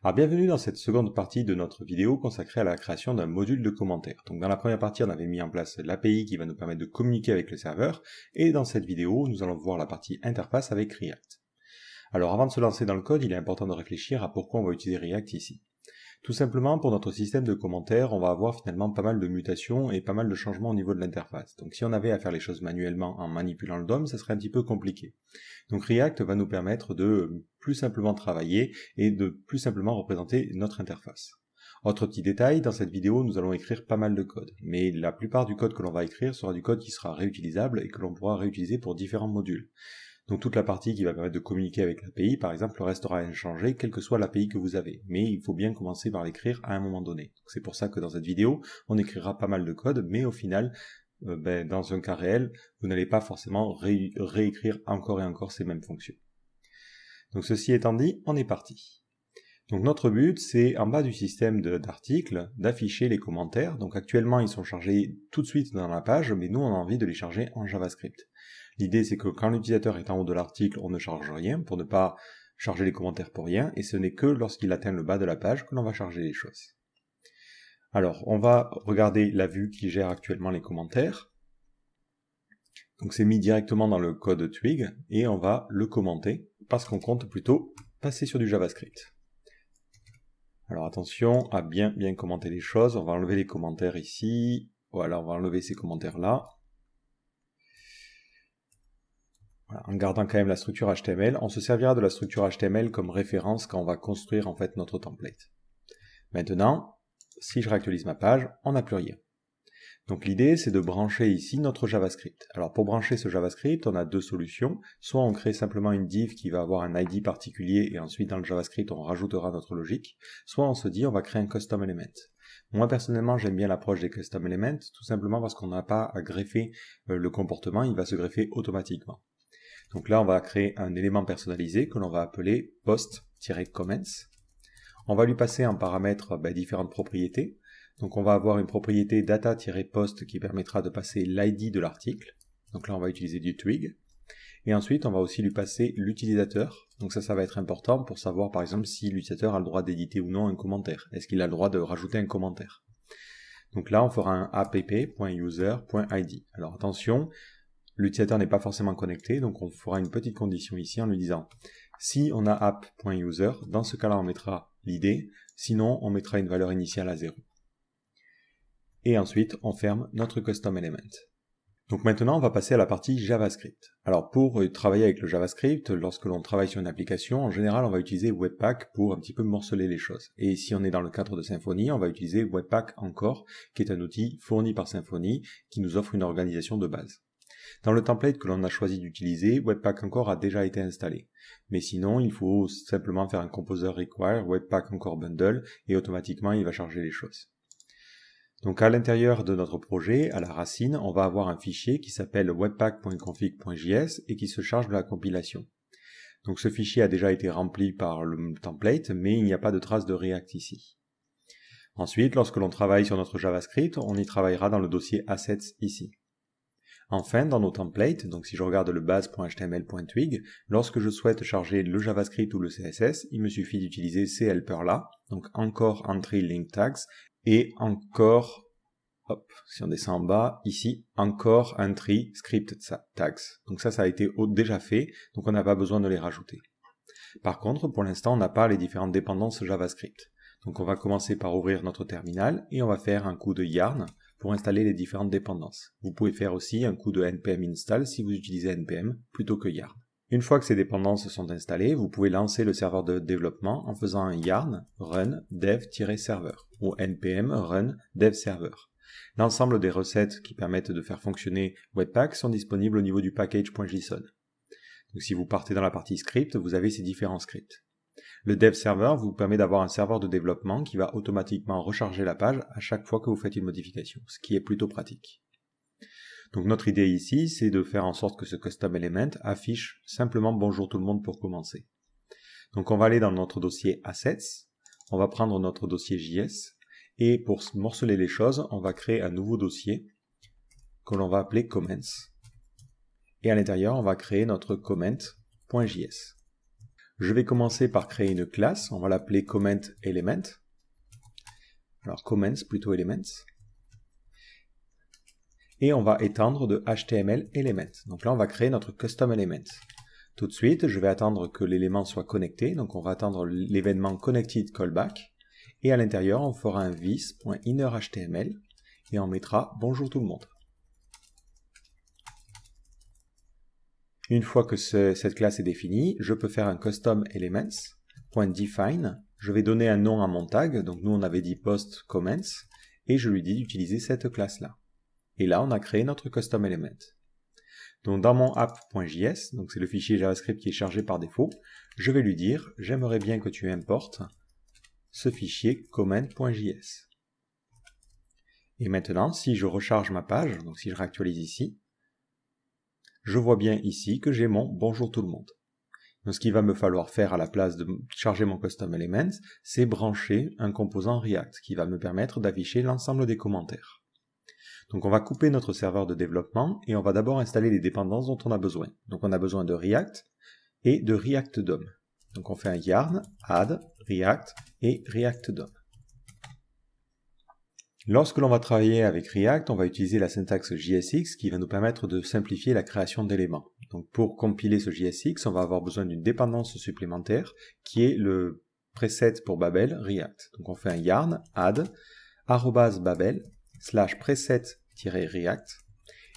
Alors bienvenue dans cette seconde partie de notre vidéo consacrée à la création d'un module de commentaire. Donc dans la première partie, on avait mis en place l'API qui va nous permettre de communiquer avec le serveur, et dans cette vidéo, nous allons voir la partie interface avec React. Alors avant de se lancer dans le code, il est important de réfléchir à pourquoi on va utiliser React ici. Tout simplement, pour notre système de commentaires, on va avoir finalement pas mal de mutations et pas mal de changements au niveau de l'interface. Donc si on avait à faire les choses manuellement en manipulant le DOM, ça serait un petit peu compliqué. Donc React va nous permettre de plus simplement travailler et de plus simplement représenter notre interface. Autre petit détail, dans cette vidéo, nous allons écrire pas mal de code. Mais la plupart du code que l'on va écrire sera du code qui sera réutilisable et que l'on pourra réutiliser pour différents modules. Donc toute la partie qui va permettre de communiquer avec l'API, par exemple, restera inchangée, quelle que soit l'API que vous avez. Mais il faut bien commencer par l'écrire à un moment donné. C'est pour ça que dans cette vidéo, on écrira pas mal de code, mais au final, dans un cas réel, vous n'allez pas forcément réécrire encore et encore ces mêmes fonctions. Donc ceci étant dit, on est parti. Donc notre but, c'est en bas du système d'articles, d'afficher les commentaires. Donc actuellement, ils sont chargés tout de suite dans la page, mais nous, on a envie de les charger en JavaScript. L'idée, c'est que quand l'utilisateur est en haut de l'article, on ne charge rien pour ne pas charger les commentaires pour rien, et ce n'est que lorsqu'il atteint le bas de la page que l'on va charger les choses. Alors, on va regarder la vue qui gère actuellement les commentaires. Donc c'est mis directement dans le code Twig, et on va le commenter, parce qu'on compte plutôt passer sur du JavaScript. Alors attention à bien commenter les choses, on va enlever les commentaires ici, voilà, on va enlever ces commentaires-là. Voilà, en gardant quand même la structure HTML, on se servira de la structure HTML comme référence quand on va construire en fait notre template. Maintenant, si je réactualise ma page, on n'a plus rien. Donc l'idée, c'est de brancher ici notre JavaScript. Alors pour brancher ce JavaScript, on a deux solutions. Soit on crée simplement une div qui va avoir un ID particulier et ensuite dans le JavaScript, on rajoutera notre logique. Soit on se dit, on va créer un custom element. Moi personnellement, j'aime bien l'approche des custom elements, tout simplement parce qu'on n'a pas à greffer le comportement, il va se greffer automatiquement. Donc là, on va créer un élément personnalisé que l'on va appeler post-comments. On va lui passer en paramètre différentes propriétés. Donc on va avoir une propriété data-post qui permettra de passer l'ID de l'article. Donc là, on va utiliser du Twig. Et ensuite, on va aussi lui passer l'utilisateur. Donc ça va être important pour savoir, par exemple, si l'utilisateur a le droit d'éditer ou non un commentaire. Est-ce qu'il a le droit de rajouter un commentaire? Donc là, on fera un app.user.id. Alors attention, l'utilisateur n'est pas forcément connecté, donc on fera une petite condition ici en lui disant si on a app.user, dans ce cas-là on mettra l'id, sinon on mettra une valeur initiale à 0. Et ensuite on ferme notre custom element. Donc maintenant on va passer à la partie JavaScript. Alors pour travailler avec le JavaScript, lorsque l'on travaille sur une application, en général on va utiliser Webpack pour un petit peu morceler les choses. Et si on est dans le cadre de Symfony, on va utiliser Webpack encore, qui est un outil fourni par Symfony, qui nous offre une organisation de base. Dans le template que l'on a choisi d'utiliser, Webpack Encore a déjà été installé. Mais sinon, il faut simplement faire un composer require Webpack Encore bundle et automatiquement il va charger les choses. Donc à l'intérieur de notre projet, à la racine, on va avoir un fichier qui s'appelle webpack.config.js et qui se charge de la compilation. Donc ce fichier a déjà été rempli par le template, mais il n'y a pas de trace de React ici. Ensuite, lorsque l'on travaille sur notre JavaScript, on y travaillera dans le dossier assets ici. Enfin, dans nos templates, donc si je regarde le base.html.twig, lorsque je souhaite charger le JavaScript ou le CSS, il me suffit d'utiliser ces helpers là, donc encore entry link tags, et encore, si on descend en bas, ici, encore entry script tags. Donc ça a été déjà fait, donc on n'a pas besoin de les rajouter. Par contre, pour l'instant, on n'a pas les différentes dépendances JavaScript. Donc on va commencer par ouvrir notre terminal, et on va faire un coup de yarn, pour installer les différentes dépendances. Vous pouvez faire aussi un coup de npm install si vous utilisez npm plutôt que yarn. Une fois que ces dépendances sont installées, vous pouvez lancer le serveur de développement en faisant un yarn run dev-server ou npm run dev-server. L'ensemble des recettes qui permettent de faire fonctionner Webpack sont disponibles au niveau du package.json. Donc si vous partez dans la partie script, vous avez ces différents scripts. Le dev server vous permet d'avoir un serveur de développement qui va automatiquement recharger la page à chaque fois que vous faites une modification, ce qui est plutôt pratique. Donc notre idée ici, c'est de faire en sorte que ce custom element affiche simplement bonjour tout le monde pour commencer. Donc on va aller dans notre dossier assets, on va prendre notre dossier JS, et pour morceler les choses, on va créer un nouveau dossier que l'on va appeler comments. Et à l'intérieur, on va créer notre comment.js. Je vais commencer par créer une classe, on va l'appeler comment_element. Alors comments plutôt elements. Et on va étendre de HTML element. Donc là, on va créer notre custom element. Tout de suite, je vais attendre que l'élément soit connecté. Donc on va attendre l'événement connected callback. Et à l'intérieur, on fera un this.innerHTML et on mettra bonjour tout le monde. Une fois que cette classe est définie, je peux faire un custom elements.define. Je vais donner un nom à mon tag. Donc nous, on avait dit post comments et je lui dis d'utiliser cette classe-là. Et là, on a créé notre custom element. Donc dans mon app.js, donc c'est le fichier JavaScript qui est chargé par défaut, je vais lui dire, j'aimerais bien que tu importes ce fichier comment.js. Et maintenant, si je recharge ma page, donc si je réactualise ici, je vois bien ici que j'ai mon bonjour tout le monde. Donc ce qu'il va me falloir faire à la place de charger mon custom element, c'est brancher un composant React qui va me permettre d'afficher l'ensemble des commentaires. Donc on va couper notre serveur de développement et on va d'abord installer les dépendances dont on a besoin. Donc on a besoin de React et de React DOM. Donc on fait un yarn, add, React et React DOM. Lorsque l'on va travailler avec React, on va utiliser la syntaxe JSX qui va nous permettre de simplifier la création d'éléments. Donc pour compiler ce JSX, on va avoir besoin d'une dépendance supplémentaire qui est le preset pour Babel React. Donc on fait un yarn, add, @babel /preset-react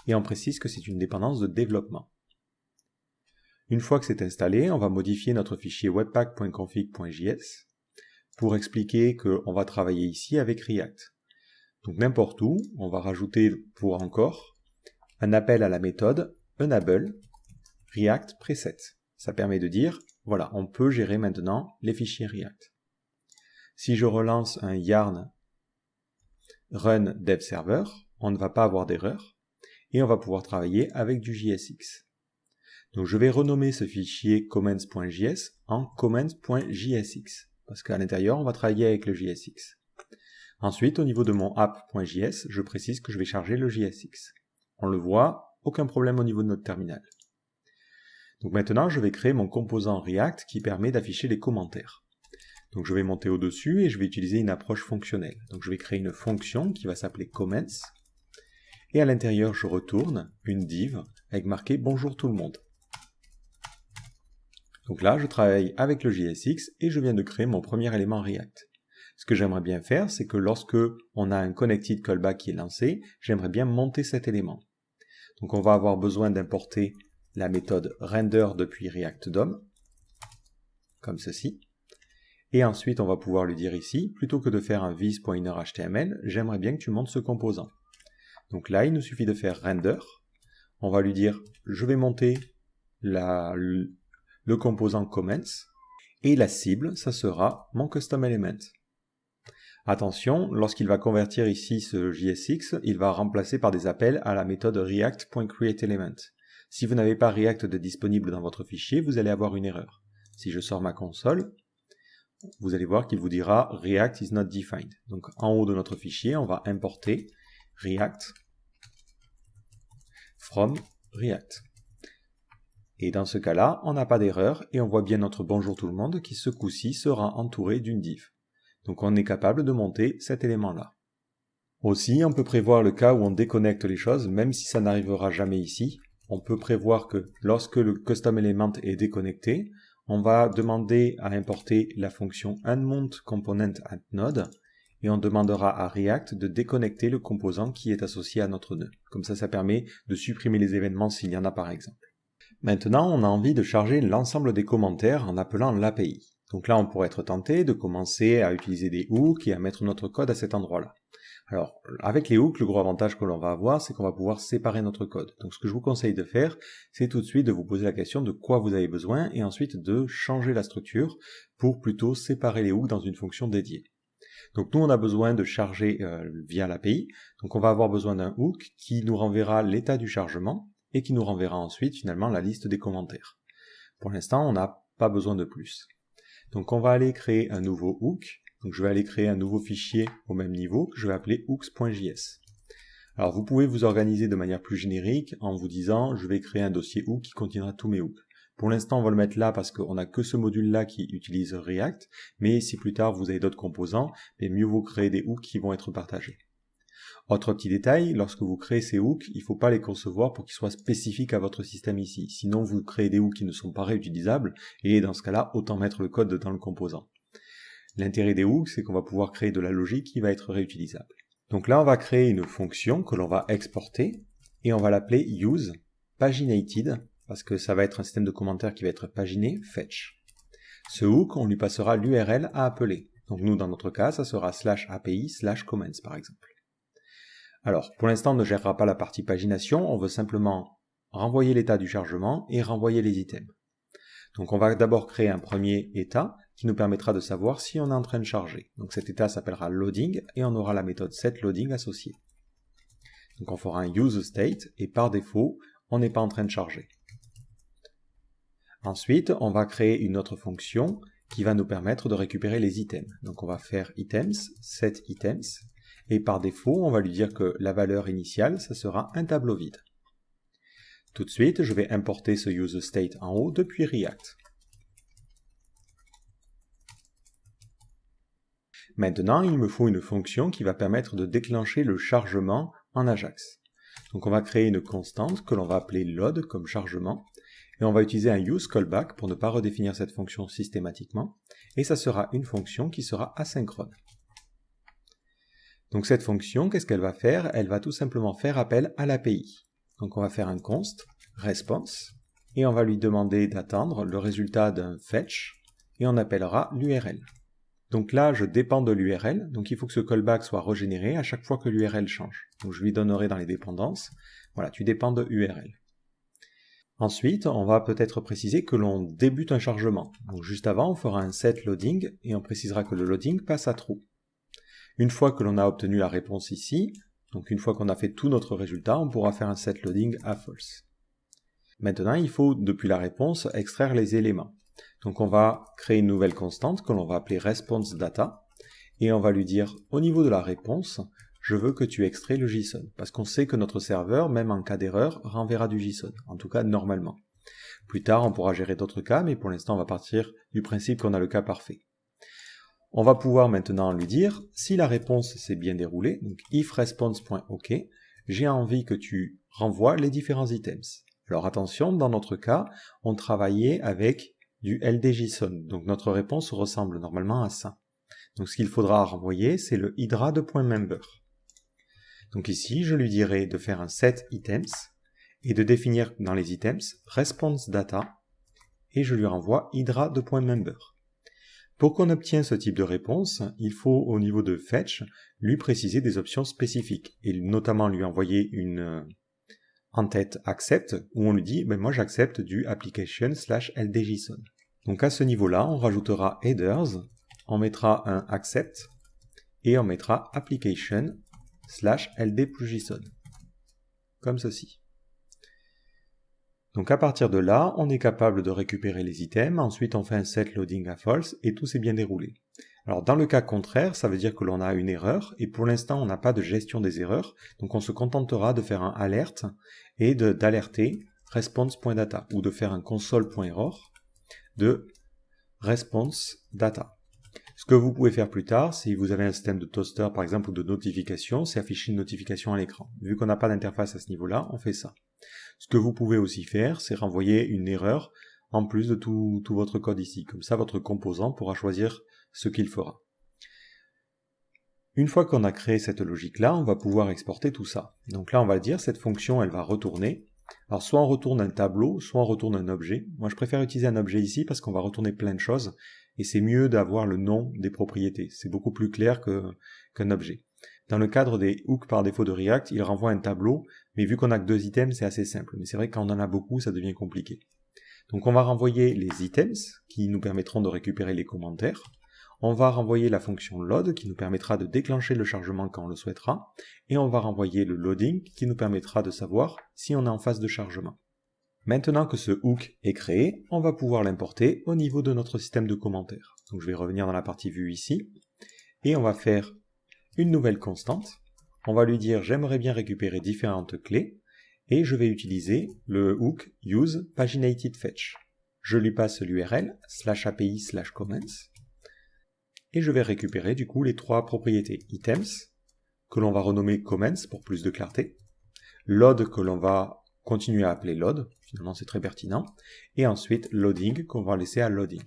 et on précise que c'est une dépendance de développement. Une fois que c'est installé, on va modifier notre fichier webpack.config.js pour expliquer qu'on va travailler ici avec React. Donc n'importe où, on va rajouter pour encore un appel à la méthode enable React preset. Ça permet de dire, voilà, on peut gérer maintenant les fichiers React. Si je relance un yarn run dev server, on ne va pas avoir d'erreur et on va pouvoir travailler avec du JSX. Donc je vais renommer ce fichier comments.js en comments.jsx parce qu'à l'intérieur on va travailler avec le JSX. Ensuite au niveau de mon app.js, je précise que je vais charger le JSX. On le voit, aucun problème au niveau de notre terminal. Donc maintenant je vais créer mon composant React qui permet d'afficher les commentaires. Donc je vais monter au-dessus et je vais utiliser une approche fonctionnelle. Donc je vais créer une fonction qui va s'appeler comments. Et à l'intérieur, je retourne une div avec marqué bonjour tout le monde. Donc là, je travaille avec le JSX et je viens de créer mon premier élément React. Ce que j'aimerais bien faire, c'est que lorsque on a un connected callback qui est lancé, j'aimerais bien monter cet élément. Donc on va avoir besoin d'importer la méthode render depuis React DOM, comme ceci. Et ensuite, on va pouvoir lui dire ici, plutôt que de faire un this.innerHTML, j'aimerais bien que tu montes ce composant. Donc là, il nous suffit de faire render. On va lui dire, je vais monter le composant comments. Et la cible, ça sera mon custom element. Attention, lorsqu'il va convertir ici ce JSX, il va remplacer par des appels à la méthode react.createElement. Si vous n'avez pas React de disponible dans votre fichier, vous allez avoir une erreur. Si je sors ma console, vous allez voir qu'il vous dira React is not defined. Donc en haut de notre fichier, on va importer React from React. Et dans ce cas-là, on n'a pas d'erreur et on voit bien notre bonjour tout le monde qui ce coup-ci sera entouré d'une div. Donc on est capable de monter cet élément-là. Aussi, on peut prévoir le cas où on déconnecte les choses, même si ça n'arrivera jamais ici. On peut prévoir que lorsque le custom element est déconnecté, on va demander à importer la fonction unmountComponentAtNode et on demandera à React de déconnecter le composant qui est associé à notre nœud. Comme ça permet de supprimer les événements s'il y en a par exemple. Maintenant, on a envie de charger l'ensemble des commentaires en appelant l'API. Donc là, on pourrait être tenté de commencer à utiliser des hooks et à mettre notre code à cet endroit-là. Alors, avec les hooks, le gros avantage que l'on va avoir, c'est qu'on va pouvoir séparer notre code. Donc ce que je vous conseille de faire, c'est tout de suite de vous poser la question de quoi vous avez besoin et ensuite de changer la structure pour plutôt séparer les hooks dans une fonction dédiée. Donc nous, on a besoin de charger via l'API. Donc on va avoir besoin d'un hook qui nous renverra l'état du chargement et qui nous renverra ensuite finalement la liste des commentaires. Pour l'instant, on n'a pas besoin de plus. Donc on va aller créer un nouveau hook. Donc je vais aller créer un nouveau fichier au même niveau que je vais appeler hooks.js. Alors vous pouvez vous organiser de manière plus générique en vous disant je vais créer un dossier hook qui contiendra tous mes hooks. Pour l'instant, on va le mettre là parce qu'on n'a que ce module-là qui utilise React, mais si plus tard vous avez d'autres composants, mieux vaut créer des hooks qui vont être partagés. Autre petit détail, lorsque vous créez ces hooks, il ne faut pas les concevoir pour qu'ils soient spécifiques à votre système ici. Sinon, vous créez des hooks qui ne sont pas réutilisables, et dans ce cas-là, autant mettre le code dans le composant. L'intérêt des hooks, c'est qu'on va pouvoir créer de la logique qui va être réutilisable. Donc là, on va créer une fonction que l'on va exporter, et on va l'appeler use paginated, parce que ça va être un système de commentaires qui va être paginé fetch. Ce hook, on lui passera l'URL à appeler. Donc nous, dans notre cas, ça sera /API/comments, par exemple. Alors, pour l'instant, on ne gérera pas la partie pagination, on veut simplement renvoyer l'état du chargement et renvoyer les items. Donc on va d'abord créer un premier état qui nous permettra de savoir si on est en train de charger. Donc cet état s'appellera loading et on aura la méthode setLoading associée. Donc on fera un useState et par défaut, on n'est pas en train de charger. Ensuite, on va créer une autre fonction qui va nous permettre de récupérer les items. Donc on va faire items, setItems, et par défaut, on va lui dire que la valeur initiale, ça sera un tableau vide. Tout de suite, je vais importer ce useState en haut depuis React. Maintenant, il me faut une fonction qui va permettre de déclencher le chargement en Ajax. Donc on va créer une constante que l'on va appeler load comme chargement, et on va utiliser un useCallback pour ne pas redéfinir cette fonction systématiquement, et ça sera une fonction qui sera asynchrone. Donc cette fonction, qu'est-ce qu'elle va faire? Elle va tout simplement faire appel à l'API. Donc on va faire un const response, et on va lui demander d'attendre le résultat d'un fetch, et on appellera l'URL. Donc là, je dépends de l'URL, donc il faut que ce callback soit régénéré à chaque fois que l'URL change. Donc je lui donnerai dans les dépendances, voilà, tu dépends de URL. Ensuite, on va peut-être préciser que l'on débute un chargement. Donc juste avant, on fera un setLoading, et on précisera que le loading passe à true. Une fois que l'on a obtenu la réponse ici, donc une fois qu'on a fait tout notre résultat, on pourra faire un setLoading à false. Maintenant, il faut, depuis la réponse, extraire les éléments. Donc on va créer une nouvelle constante que l'on va appeler responseData, et on va lui dire, au niveau de la réponse, je veux que tu extrais le JSON, parce qu'on sait que notre serveur, même en cas d'erreur, renverra du JSON, en tout cas normalement. Plus tard, on pourra gérer d'autres cas, mais pour l'instant, on va partir du principe qu'on a le cas parfait. On va pouvoir maintenant lui dire, si la réponse s'est bien déroulée, donc ifResponse.ok, j'ai envie que tu renvoies les différents items. Alors attention, dans notre cas, on travaillait avec du LD-JSON, donc notre réponse ressemble normalement à ça. Donc ce qu'il faudra renvoyer, c'est le hydra de .member. Donc ici, je lui dirai de faire un setItems, et de définir dans les items responseData, et je lui renvoie hydra de .member. Pour qu'on obtienne ce type de réponse, il faut au niveau de fetch lui préciser des options spécifiques et notamment lui envoyer une en-tête accept où on lui dit moi j'accepte du application/ld-json. Donc à ce niveau-là, on rajoutera headers, on mettra un accept et on mettra application/ld+json comme ceci. Donc à partir de là, on est capable de récupérer les items, ensuite on fait un setLoading à false et tout s'est bien déroulé. Alors dans le cas contraire, ça veut dire que l'on a une erreur et pour l'instant on n'a pas de gestion des erreurs, donc on se contentera de faire un alert et d'alerter response.data ou de faire un console.error de response.data. Ce que vous pouvez faire plus tard, si vous avez un système de toaster par exemple ou de notification, c'est afficher une notification à l'écran. Vu qu'on n'a pas d'interface à ce niveau-là, on fait ça. Ce que vous pouvez aussi faire, c'est renvoyer une erreur en plus de tout votre code ici. Comme ça, votre composant pourra choisir ce qu'il fera. Une fois qu'on a créé cette logique-là, on va pouvoir exporter tout ça. Donc là, on va dire, cette fonction, elle va retourner. Alors, soit on retourne un tableau, soit on retourne un objet. Moi, je préfère utiliser un objet ici parce qu'on va retourner plein de choses. Et c'est mieux d'avoir le nom des propriétés. C'est beaucoup plus clair qu'un objet. Dans le cadre des hooks par défaut de React, il renvoie un tableau, mais vu qu'on n'a que 2 items, c'est assez simple. Mais c'est vrai que quand on en a beaucoup, ça devient compliqué. Donc on va renvoyer les items, qui nous permettront de récupérer les commentaires. On va renvoyer la fonction load, qui nous permettra de déclencher le chargement quand on le souhaitera. Et on va renvoyer le loading, qui nous permettra de savoir si on est en phase de chargement. Maintenant que ce hook est créé, on va pouvoir l'importer au niveau de notre système de commentaires. Donc je vais revenir dans la partie vue ici, et on va faire une nouvelle constante. On va lui dire j'aimerais bien récupérer différentes clés et je vais utiliser le hook use paginatedFetch. je lui passe l'URL /API/comments et je vais récupérer du coup les trois propriétés items que l'on va renommer comments pour plus de clarté, load que l'on va continuer à appeler load, finalement c'est très pertinent, et ensuite loading qu'on va laisser à loading.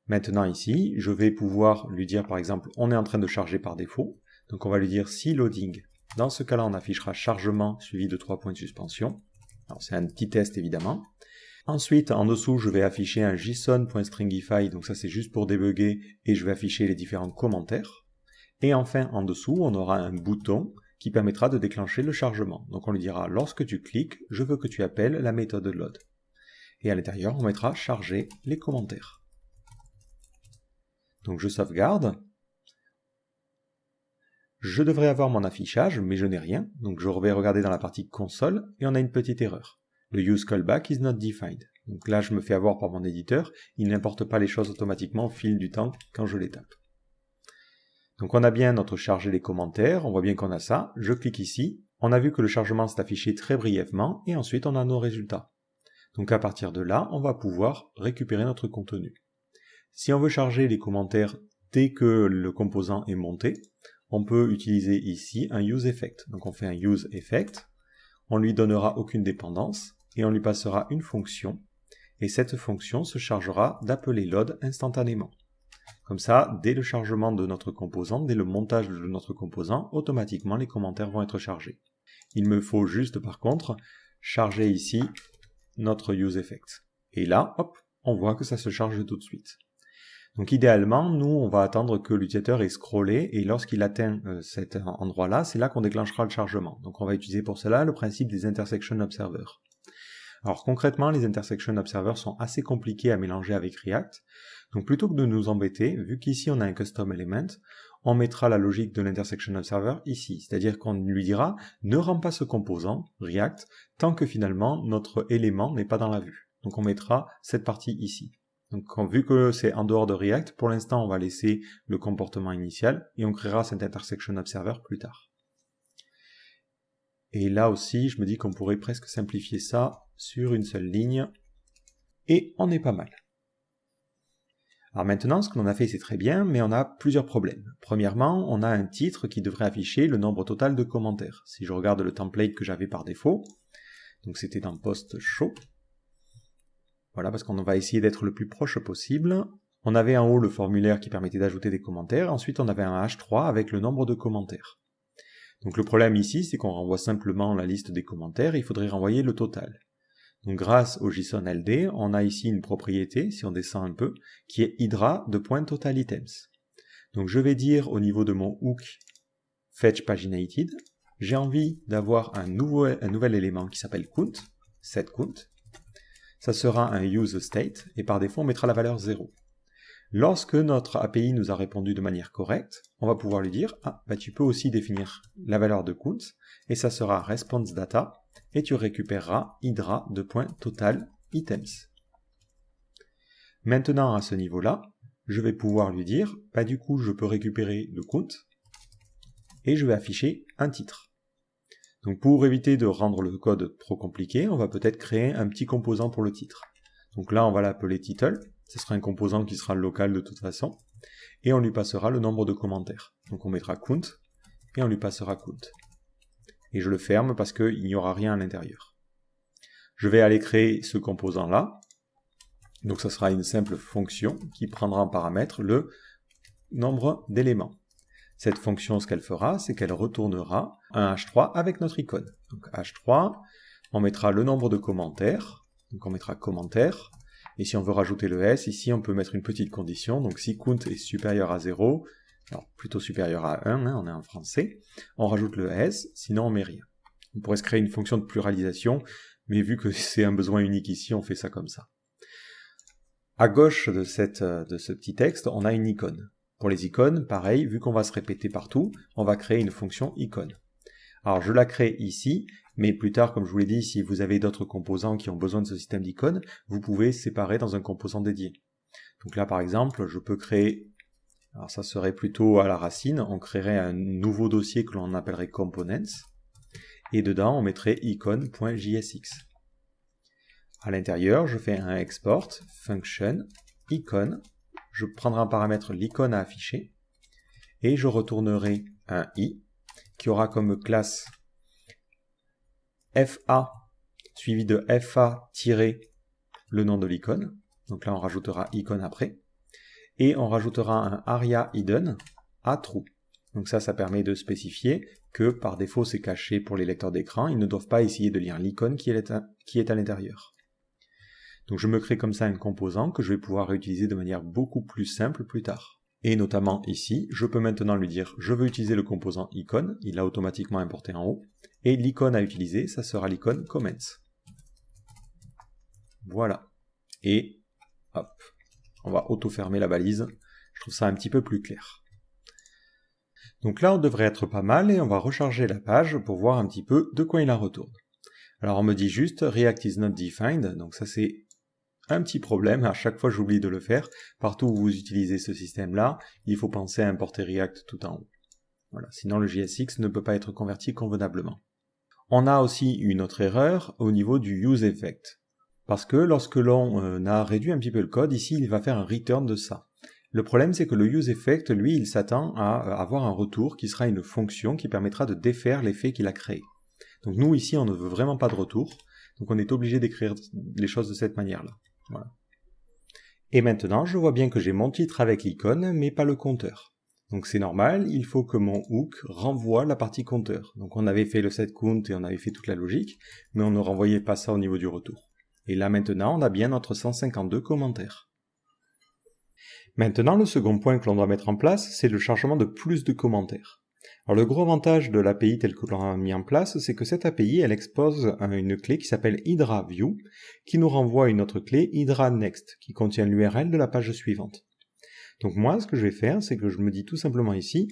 Maintenant ici, je vais pouvoir lui dire par exemple on est en train de charger par défaut, donc on va lui dire si loading, dans ce cas-là on affichera chargement suivi de 3 points de suspension. Alors c'est un petit test évidemment. Ensuite en dessous je vais afficher un json.stringify, donc ça c'est juste pour débugger et je vais afficher les différents commentaires. Et enfin en dessous on aura un bouton qui permettra de déclencher le chargement. Donc on lui dira lorsque tu cliques, je veux que tu appelles la méthode load. Et à l'intérieur on mettra charger les commentaires. Donc je sauvegarde. Je devrais avoir mon affichage, mais je n'ai rien. Donc je vais regarder dans la partie console et on a une petite erreur. Le use callback is not defined. Donc là je me fais avoir par mon éditeur, il n'importe pas les choses automatiquement au fil du temps quand je les tape. Donc on a bien notre charger les commentaires, on voit bien qu'on a ça. Je clique ici, on a vu que le chargement s'est affiché très brièvement et ensuite on a nos résultats. Donc à partir de là, on va pouvoir récupérer notre contenu. Si on veut charger les commentaires dès que le composant est monté, on peut utiliser ici un useEffect. Donc on fait un useEffect, on lui donnera aucune dépendance et on lui passera une fonction. Et cette fonction se chargera d'appeler load instantanément. Comme ça, dès le chargement de notre composant, dès le montage de notre composant, automatiquement les commentaires vont être chargés. Il me faut juste par contre charger ici notre useEffect. Et là, hop, on voit que ça se charge tout de suite. Donc idéalement, nous, on va attendre que l'utilisateur ait scrollé et lorsqu'il atteint cet endroit-là, c'est là qu'on déclenchera le chargement. Donc on va utiliser pour cela le principe des intersection observers. Alors concrètement, les intersection observers sont assez compliqués à mélanger avec React. Donc plutôt que de nous embêter, vu qu'ici on a un custom element, on mettra la logique de l'intersection observer ici. C'est-à-dire qu'on lui dira ne rends pas ce composant, React, tant que finalement notre élément n'est pas dans la vue. Donc on mettra cette partie ici. Donc vu que c'est en dehors de React, pour l'instant on va laisser le comportement initial et on créera cet intersection observer plus tard. Et là aussi, je me dis qu'on pourrait presque simplifier ça sur une seule ligne. Et on est pas mal. Alors maintenant, ce que l'on a fait, c'est très bien, mais on a plusieurs problèmes. Premièrement, on a un titre qui devrait afficher le nombre total de commentaires. Si je regarde le template que j'avais par défaut, donc c'était dans post show. Voilà, parce qu'on va essayer d'être le plus proche possible. On avait en haut le formulaire qui permettait d'ajouter des commentaires. Ensuite, on avait un H3 avec le nombre de commentaires. Donc le problème ici, c'est qu'on renvoie simplement la liste des commentaires, et il faudrait renvoyer le total. Donc grâce au JSON LD, on a ici une propriété, si on descend un peu, qui est hydra de point total items. Donc je vais dire au niveau de mon hook fetch paginated, j'ai envie d'avoir un nouvel élément qui s'appelle count, setCount. Ça sera un useState, et par défaut on mettra la valeur 0. Lorsque notre API nous a répondu de manière correcte, on va pouvoir lui dire tu peux aussi définir la valeur de count, et ça sera response data, et tu récupéreras hydra de point total items. Maintenant à ce niveau-là, je vais pouvoir lui dire du coup je peux récupérer le count, et je vais afficher un titre. Donc pour éviter de rendre le code trop compliqué, on va peut-être créer un petit composant pour le titre. Donc là on va l'appeler title. Ce sera un composant qui sera local de toute façon, et on lui passera le nombre de commentaires. Donc on mettra count, et on lui passera count. Et je le ferme parce qu'il n'y aura rien à l'intérieur. Je vais aller créer ce composant-là, donc ça sera une simple fonction qui prendra en paramètre le nombre d'éléments. Cette fonction, ce qu'elle fera, c'est qu'elle retournera un H3 avec notre icône. Donc H3, on mettra le nombre de commentaires, donc on mettra commentaires. Et si on veut rajouter le S, ici on peut mettre une petite condition, donc si count est supérieur à 0, alors plutôt supérieur à 1, on est en français, on rajoute le S, sinon on met rien. On pourrait se créer une fonction de pluralisation, mais vu que c'est un besoin unique ici, on fait ça comme ça. À gauche de ce petit texte, on a une icône. Pour les icônes, pareil, vu qu'on va se répéter partout, on va créer une fonction icône. Alors je la crée ici, mais plus tard, comme je vous l'ai dit, si vous avez d'autres composants qui ont besoin de ce système d'icônes, vous pouvez séparer dans un composant dédié. Donc là, par exemple, je peux créer, alors ça serait plutôt à la racine, on créerait un nouveau dossier que l'on appellerait components, et dedans, on mettrait icon.jsx. À l'intérieur, je fais un export, function, icon, je prendrai en paramètre l'icône à afficher, et je retournerai un i, qui aura comme classe fa, suivi de fa le nom de l'icône. Donc là, on rajoutera icône après. Et on rajoutera un aria hidden à true. Donc ça permet de spécifier que par défaut, c'est caché pour les lecteurs d'écran. Ils ne doivent pas essayer de lire l'icône qui est à l'intérieur. Donc je me crée comme ça un composant que je vais pouvoir réutiliser de manière beaucoup plus simple plus tard. Et notamment ici, je peux maintenant lui dire je veux utiliser le composant icône, il l'a automatiquement importé en haut, et l'icône à utiliser, ça sera l'icône comments. Voilà. Et hop, on va auto-fermer la balise, je trouve ça un petit peu plus clair. Donc là on devrait être pas mal et on va recharger la page pour voir un petit peu de quoi il en retourne. Alors on me dit juste React is not defined, donc ça c'est un petit problème, à chaque fois j'oublie de le faire. Partout où vous utilisez ce système-là, il faut penser à importer React tout en haut. Voilà, sinon le JSX ne peut pas être converti convenablement. On a aussi une autre erreur au niveau du useEffect. Parce que lorsque l'on a réduit un petit peu le code, ici il va faire un return de ça. Le problème c'est que le useEffect, lui, il s'attend à avoir un retour qui sera une fonction qui permettra de défaire l'effet qu'il a créé. Donc nous ici on ne veut vraiment pas de retour, donc on est obligé d'écrire les choses de cette manière-là. Voilà. Et maintenant, je vois bien que j'ai mon titre avec l'icône, mais pas le compteur. Donc c'est normal, il faut que mon hook renvoie la partie compteur. Donc on avait fait le setCount et on avait fait toute la logique, mais on ne renvoyait pas ça au niveau du retour. Et là maintenant, on a bien notre 152 commentaires. Maintenant, le second point que l'on doit mettre en place, c'est le chargement de plus de commentaires. Alors le gros avantage de l'API telle que l'on a mis en place, c'est que cette API, elle expose une clé qui s'appelle HydraView, qui nous renvoie à une autre clé HydraNext, qui contient l'URL de la page suivante. Donc moi, ce que je vais faire, c'est que je me dis tout simplement ici,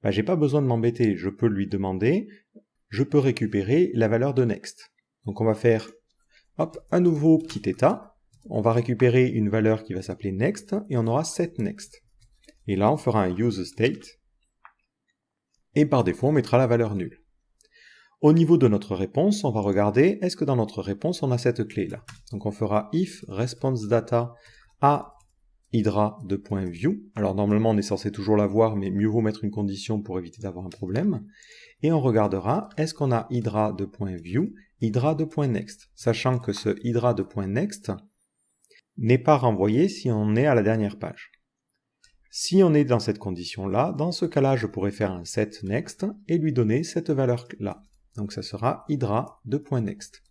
j'ai pas besoin de m'embêter, je peux lui demander, je peux récupérer la valeur de next. Donc on va faire, hop, un nouveau petit état, on va récupérer une valeur qui va s'appeler next, et on aura setNext. Et là, on fera un useState, et par défaut, on mettra la valeur nulle. Au niveau de notre réponse, on va regarder, est-ce que dans notre réponse, on a cette clé-là. Donc on fera if response_data à hydra.view. Alors normalement, on est censé toujours l'avoir, mais mieux vaut mettre une condition pour éviter d'avoir un problème. Et on regardera, est-ce qu'on a hydra.view, hydra.next, sachant que ce hydra.next n'est pas renvoyé si on est à la dernière page. Si on est dans cette condition-là, dans ce cas-là, je pourrais faire un setNext et lui donner cette valeur-là. Donc ça sera hydra.next.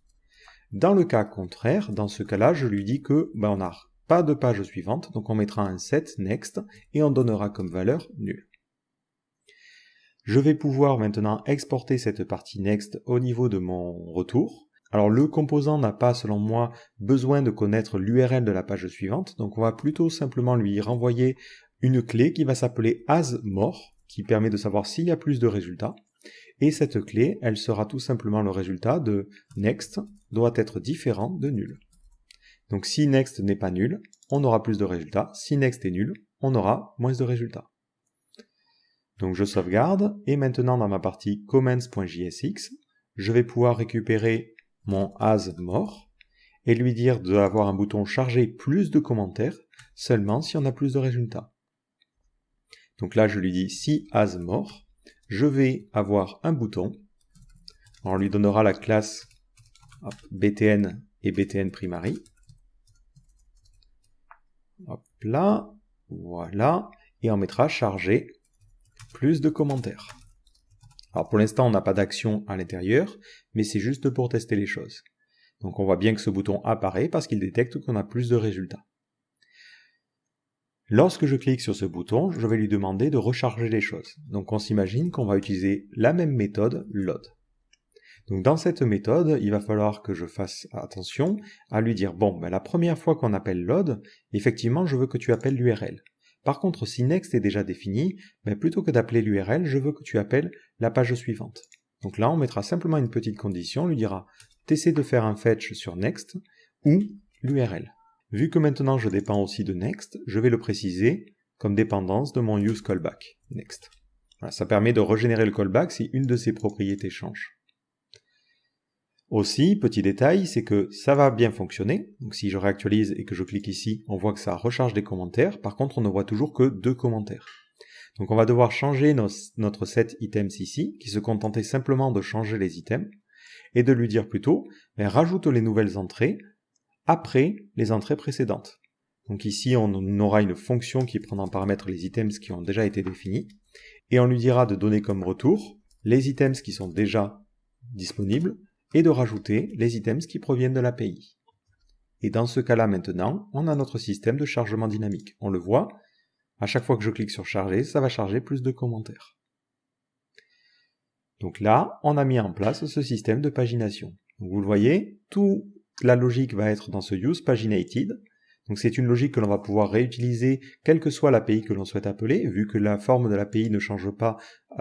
Dans le cas contraire, dans ce cas-là, je lui dis que on n'a pas de page suivante, donc on mettra un setNext et on donnera comme valeur nulle. Je vais pouvoir maintenant exporter cette partie next au niveau de mon retour. Alors le composant n'a pas, selon moi, besoin de connaître l'URL de la page suivante, donc on va plutôt simplement lui renvoyer une clé qui va s'appeler asMore, qui permet de savoir s'il y a plus de résultats. Et cette clé, elle sera tout simplement le résultat de next doit être différent de nul. Donc si next n'est pas nul, on aura plus de résultats. Si next est nul, on aura moins de résultats. Donc je sauvegarde, et maintenant dans ma partie comments.jsx, je vais pouvoir récupérer mon asMore et lui dire d'avoir un bouton charger plus de commentaires seulement si on a plus de résultats. Donc là, je lui dis si asMore, je vais avoir un bouton. On lui donnera la classe btn et btn primary. Hop là, voilà, et on mettra charger plus de commentaires. Alors pour l'instant, on n'a pas d'action à l'intérieur, mais c'est juste pour tester les choses. Donc on voit bien que ce bouton apparaît parce qu'il détecte qu'on a plus de résultats. Lorsque je clique sur ce bouton, je vais lui demander de recharger les choses. Donc on s'imagine qu'on va utiliser la même méthode load. Donc dans cette méthode, il va falloir que je fasse attention à lui dire, bon, la première fois qu'on appelle load, effectivement, je veux que tu appelles l'URL. Par contre, si next est déjà défini, plutôt que d'appeler l'URL, je veux que tu appelles la page suivante. Donc là, on mettra simplement une petite condition, on lui dira, t'essaies de faire un fetch sur next ou l'URL. Vu que maintenant je dépends aussi de next, je vais le préciser comme dépendance de mon useCallback next. Voilà, ça permet de régénérer le callback si une de ses propriétés change. Aussi, petit détail, c'est que ça va bien fonctionner. Donc si je réactualise et que je clique ici, on voit que ça recharge des commentaires. Par contre, on ne voit toujours que 2 commentaires. Donc on va devoir changer notre set items ici, qui se contentait simplement de changer les items, et de lui dire plutôt, rajoute les nouvelles entrées après les entrées précédentes. Donc ici, on aura une fonction qui prendra en paramètre les items qui ont déjà été définis, et on lui dira de donner comme retour les items qui sont déjà disponibles, et de rajouter les items qui proviennent de l'API. Et dans ce cas-là maintenant, on a notre système de chargement dynamique. On le voit, à chaque fois que je clique sur charger, ça va charger plus de commentaires. Donc là, on a mis en place ce système de pagination. Donc vous le voyez, toute la logique va être dans ce usePaginated. Donc c'est une logique que l'on va pouvoir réutiliser quelle que soit l'API que l'on souhaite appeler, vu que la forme de l'API ne change pas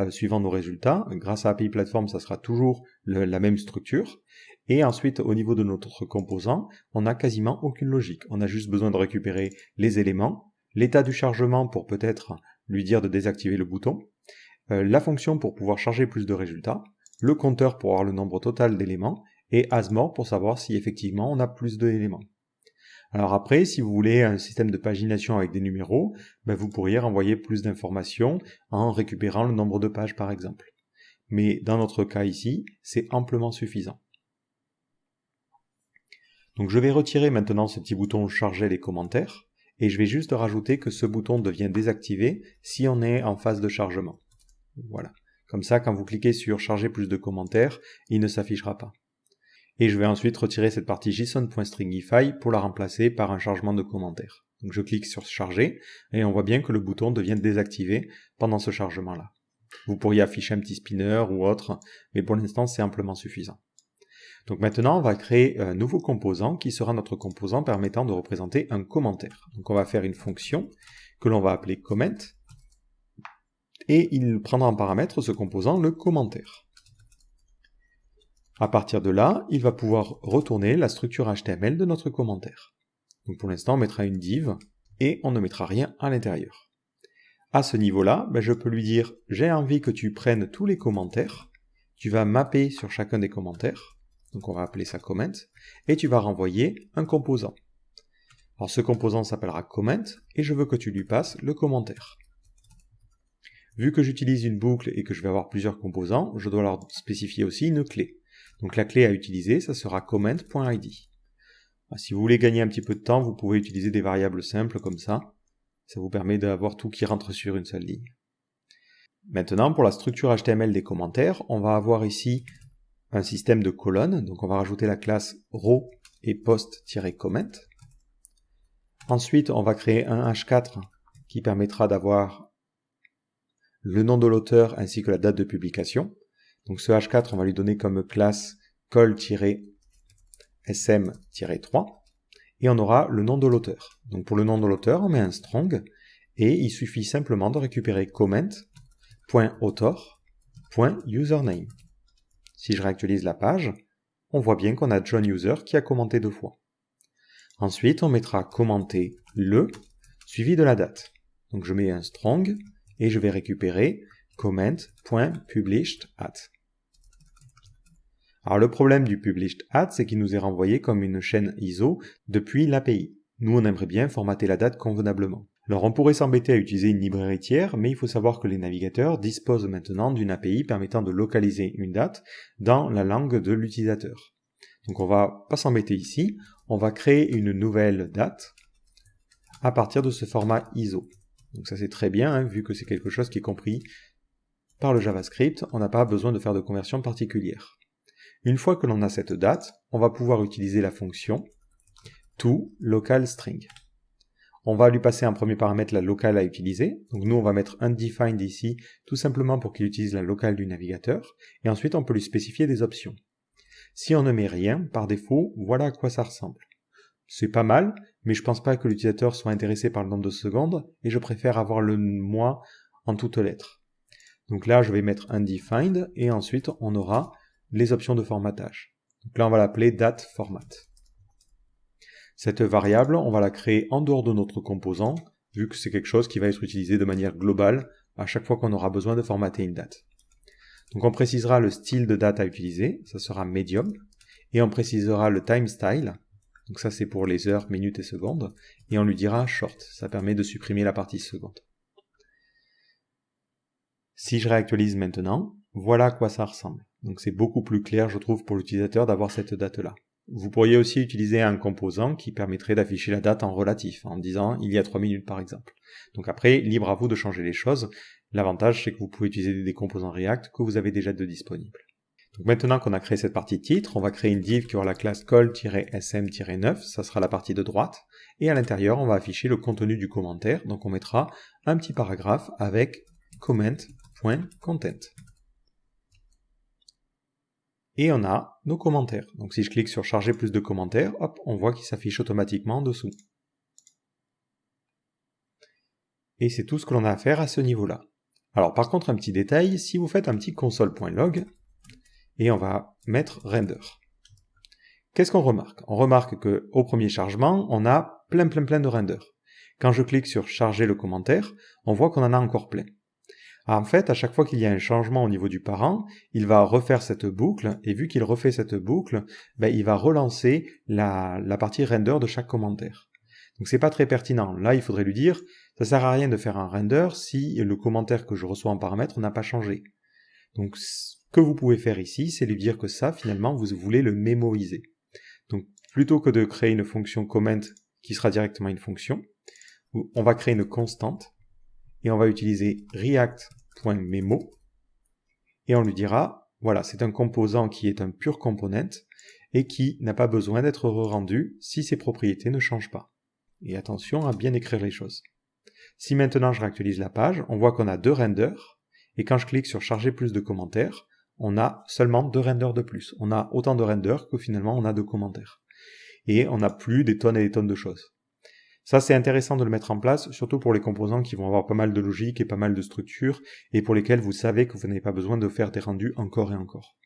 suivant nos résultats. Grâce à API Platform, ça sera toujours la même structure. Et ensuite, au niveau de notre composant, on n'a quasiment aucune logique. On a juste besoin de récupérer les éléments, l'état du chargement pour peut-être lui dire de désactiver le bouton, la fonction pour pouvoir charger plus de résultats, le compteur pour avoir le nombre total d'éléments, et asMore pour savoir si effectivement on a plus d'éléments. Alors après, si vous voulez un système de pagination avec des numéros, vous pourriez renvoyer plus d'informations en récupérant le nombre de pages par exemple. Mais dans notre cas ici, c'est amplement suffisant. Donc je vais retirer maintenant ce petit bouton charger les commentaires, et je vais juste rajouter que ce bouton devient désactivé si on est en phase de chargement. Voilà. Comme ça, quand vous cliquez sur charger plus de commentaires, il ne s'affichera pas. Et je vais ensuite retirer cette partie json.stringify pour la remplacer par un chargement de commentaires. Donc je clique sur charger, et on voit bien que le bouton devient désactivé pendant ce chargement-là. Vous pourriez afficher un petit spinner ou autre, mais pour l'instant c'est amplement suffisant. Donc maintenant on va créer un nouveau composant qui sera notre composant permettant de représenter un commentaire. Donc on va faire une fonction que l'on va appeler comment, et il prendra en paramètre ce composant le commentaire. À partir de là, il va pouvoir retourner la structure HTML de notre commentaire. Donc pour l'instant, on mettra une div et on ne mettra rien à l'intérieur. À ce niveau-là, je peux lui dire « J'ai envie que tu prennes tous les commentaires, tu vas mapper sur chacun des commentaires, donc on va appeler ça comment, et tu vas renvoyer un composant. Alors ce composant s'appellera comment, et je veux que tu lui passes le commentaire. Vu que j'utilise une boucle et que je vais avoir plusieurs composants, je dois leur spécifier aussi une clé. Donc la clé à utiliser, ça sera comment.id. Si vous voulez gagner un petit peu de temps, vous pouvez utiliser des variables simples comme ça. Ça vous permet d'avoir tout qui rentre sur une seule ligne. Maintenant, pour la structure HTML des commentaires, on va avoir ici un système de colonnes. Donc on va rajouter la classe row et post-comment. Ensuite, on va créer un H4 qui permettra d'avoir le nom de l'auteur ainsi que la date de publication. Donc ce H4, on va lui donner comme classe col-sm-3 et on aura le nom de l'auteur. Donc pour le nom de l'auteur, on met un strong et il suffit simplement de récupérer comment.author.username. Si je réactualise la page, on voit bien qu'on a John User qui a commenté 2 fois. Ensuite, on mettra commenter le suivi de la date. Donc je mets un strong et je vais récupérer comment.published@. Alors le problème du published@, c'est qu'il nous est renvoyé comme une chaîne ISO depuis l'API. Nous, on aimerait bien formater la date convenablement. Alors on pourrait s'embêter à utiliser une librairie tiers, mais il faut savoir que les navigateurs disposent maintenant d'une API permettant de localiser une date dans la langue de l'utilisateur. Donc on va pas s'embêter ici, on va créer une nouvelle date à partir de ce format ISO. Donc ça c'est très bien, vu que c'est quelque chose qui est compris par le JavaScript, on n'a pas besoin de faire de conversion particulière. Une fois que l'on a cette date, on va pouvoir utiliser la fonction toLocalString. On va lui passer en premier paramètre la locale à utiliser. Donc nous, on va mettre undefined ici, tout simplement pour qu'il utilise la locale du navigateur. Et ensuite, on peut lui spécifier des options. Si on ne met rien, par défaut, voilà à quoi ça ressemble. C'est pas mal, mais je pense pas que l'utilisateur soit intéressé par le nombre de secondes, et je préfère avoir le mois en toutes lettres. Donc là, je vais mettre undefined, et ensuite, on aura les options de formatage. Donc là, on va l'appeler dateFormat. Cette variable, on va la créer en dehors de notre composant, vu que c'est quelque chose qui va être utilisé de manière globale à chaque fois qu'on aura besoin de formater une date. Donc on précisera le style de date à utiliser, ça sera medium, et on précisera le time style, donc ça c'est pour les heures, minutes et secondes, et on lui dira short, ça permet de supprimer la partie seconde. Si je réactualise maintenant, voilà à quoi ça ressemble. Donc c'est beaucoup plus clair, je trouve, pour l'utilisateur d'avoir cette date-là. Vous pourriez aussi utiliser un composant qui permettrait d'afficher la date en relatif, en disant il y a 3 minutes par exemple. Donc après, libre à vous de changer les choses. L'avantage, c'est que vous pouvez utiliser des composants React que vous avez déjà de disponibles. Donc maintenant qu'on a créé cette partie titre, on va créer une div qui aura la classe call-sm-9, ça sera la partie de droite, et à l'intérieur, on va afficher le contenu du commentaire, donc on mettra un petit paragraphe avec comment.content. Et on a nos commentaires. Donc si je clique sur charger plus de commentaires, hop, on voit qu'ils s'affichent automatiquement en dessous. Et c'est tout ce que l'on a à faire à ce niveau-là. Alors par contre, un petit détail, si vous faites un petit console.log, et on va mettre render. Qu'est-ce qu'on remarque? On remarque qu'au premier chargement, on a plein de render. Quand je clique sur charger le commentaire, on voit qu'on en a encore plein. En fait, à chaque fois qu'il y a un changement au niveau du parent, il va refaire cette boucle, et vu qu'il refait cette boucle, il va relancer la partie render de chaque commentaire. Donc c'est pas très pertinent. Là, il faudrait lui dire, ça sert à rien de faire un render si le commentaire que je reçois en paramètre n'a pas changé. Donc ce que vous pouvez faire ici, c'est lui dire que ça, finalement, vous voulez le mémoriser. Donc plutôt que de créer une fonction comment qui sera directement une fonction, on va créer une constante, et on va utiliser react.memo, et on lui dira, voilà, c'est un composant qui est un pur component, et qui n'a pas besoin d'être re-rendu si ses propriétés ne changent pas. Et attention à bien écrire les choses. Si maintenant je réactualise la page, on voit qu'on a 2 renders, et quand je clique sur charger plus de commentaires, on a seulement 2 renders de plus. On a autant de renders que finalement on a de commentaires. Et on n'a plus des tonnes et des tonnes de choses. Ça, c'est intéressant de le mettre en place, surtout pour les composants qui vont avoir pas mal de logique et pas mal de structure, et pour lesquels vous savez que vous n'avez pas besoin de faire des rendus encore et encore.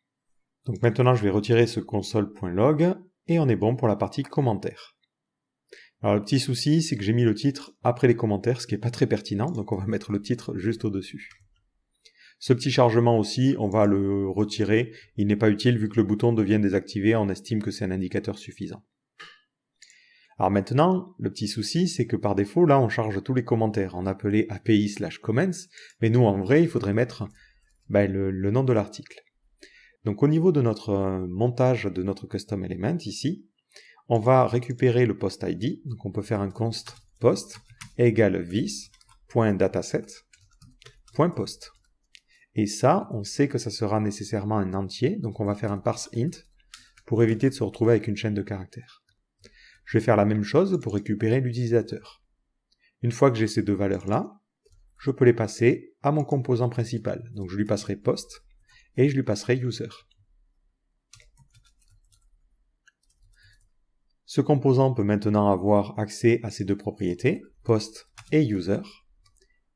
Donc maintenant, je vais retirer ce console.log, et on est bon pour la partie commentaires. Alors le petit souci, c'est que j'ai mis le titre après les commentaires, ce qui n'est pas très pertinent, donc on va mettre le titre juste au-dessus. Ce petit chargement aussi, on va le retirer, il n'est pas utile vu que le bouton devient désactivé, on estime que c'est un indicateur suffisant. Alors maintenant, le petit souci, c'est que par défaut, là, on charge tous les commentaires en appelé API/comments, mais nous, en vrai, il faudrait mettre le nom de l'article. Donc au niveau de notre montage de notre custom element, ici, on va récupérer le post ID, donc on peut faire un const post égale this.dataset.post. Et ça, on sait que ça sera nécessairement un entier, donc on va faire un parse int pour éviter de se retrouver avec une chaîne de caractères. Je vais faire la même chose pour récupérer l'utilisateur. Une fois que j'ai ces deux valeurs-là, je peux les passer à mon composant principal. Donc je lui passerai post et je lui passerai user. Ce composant peut maintenant avoir accès à ces deux propriétés, post et user.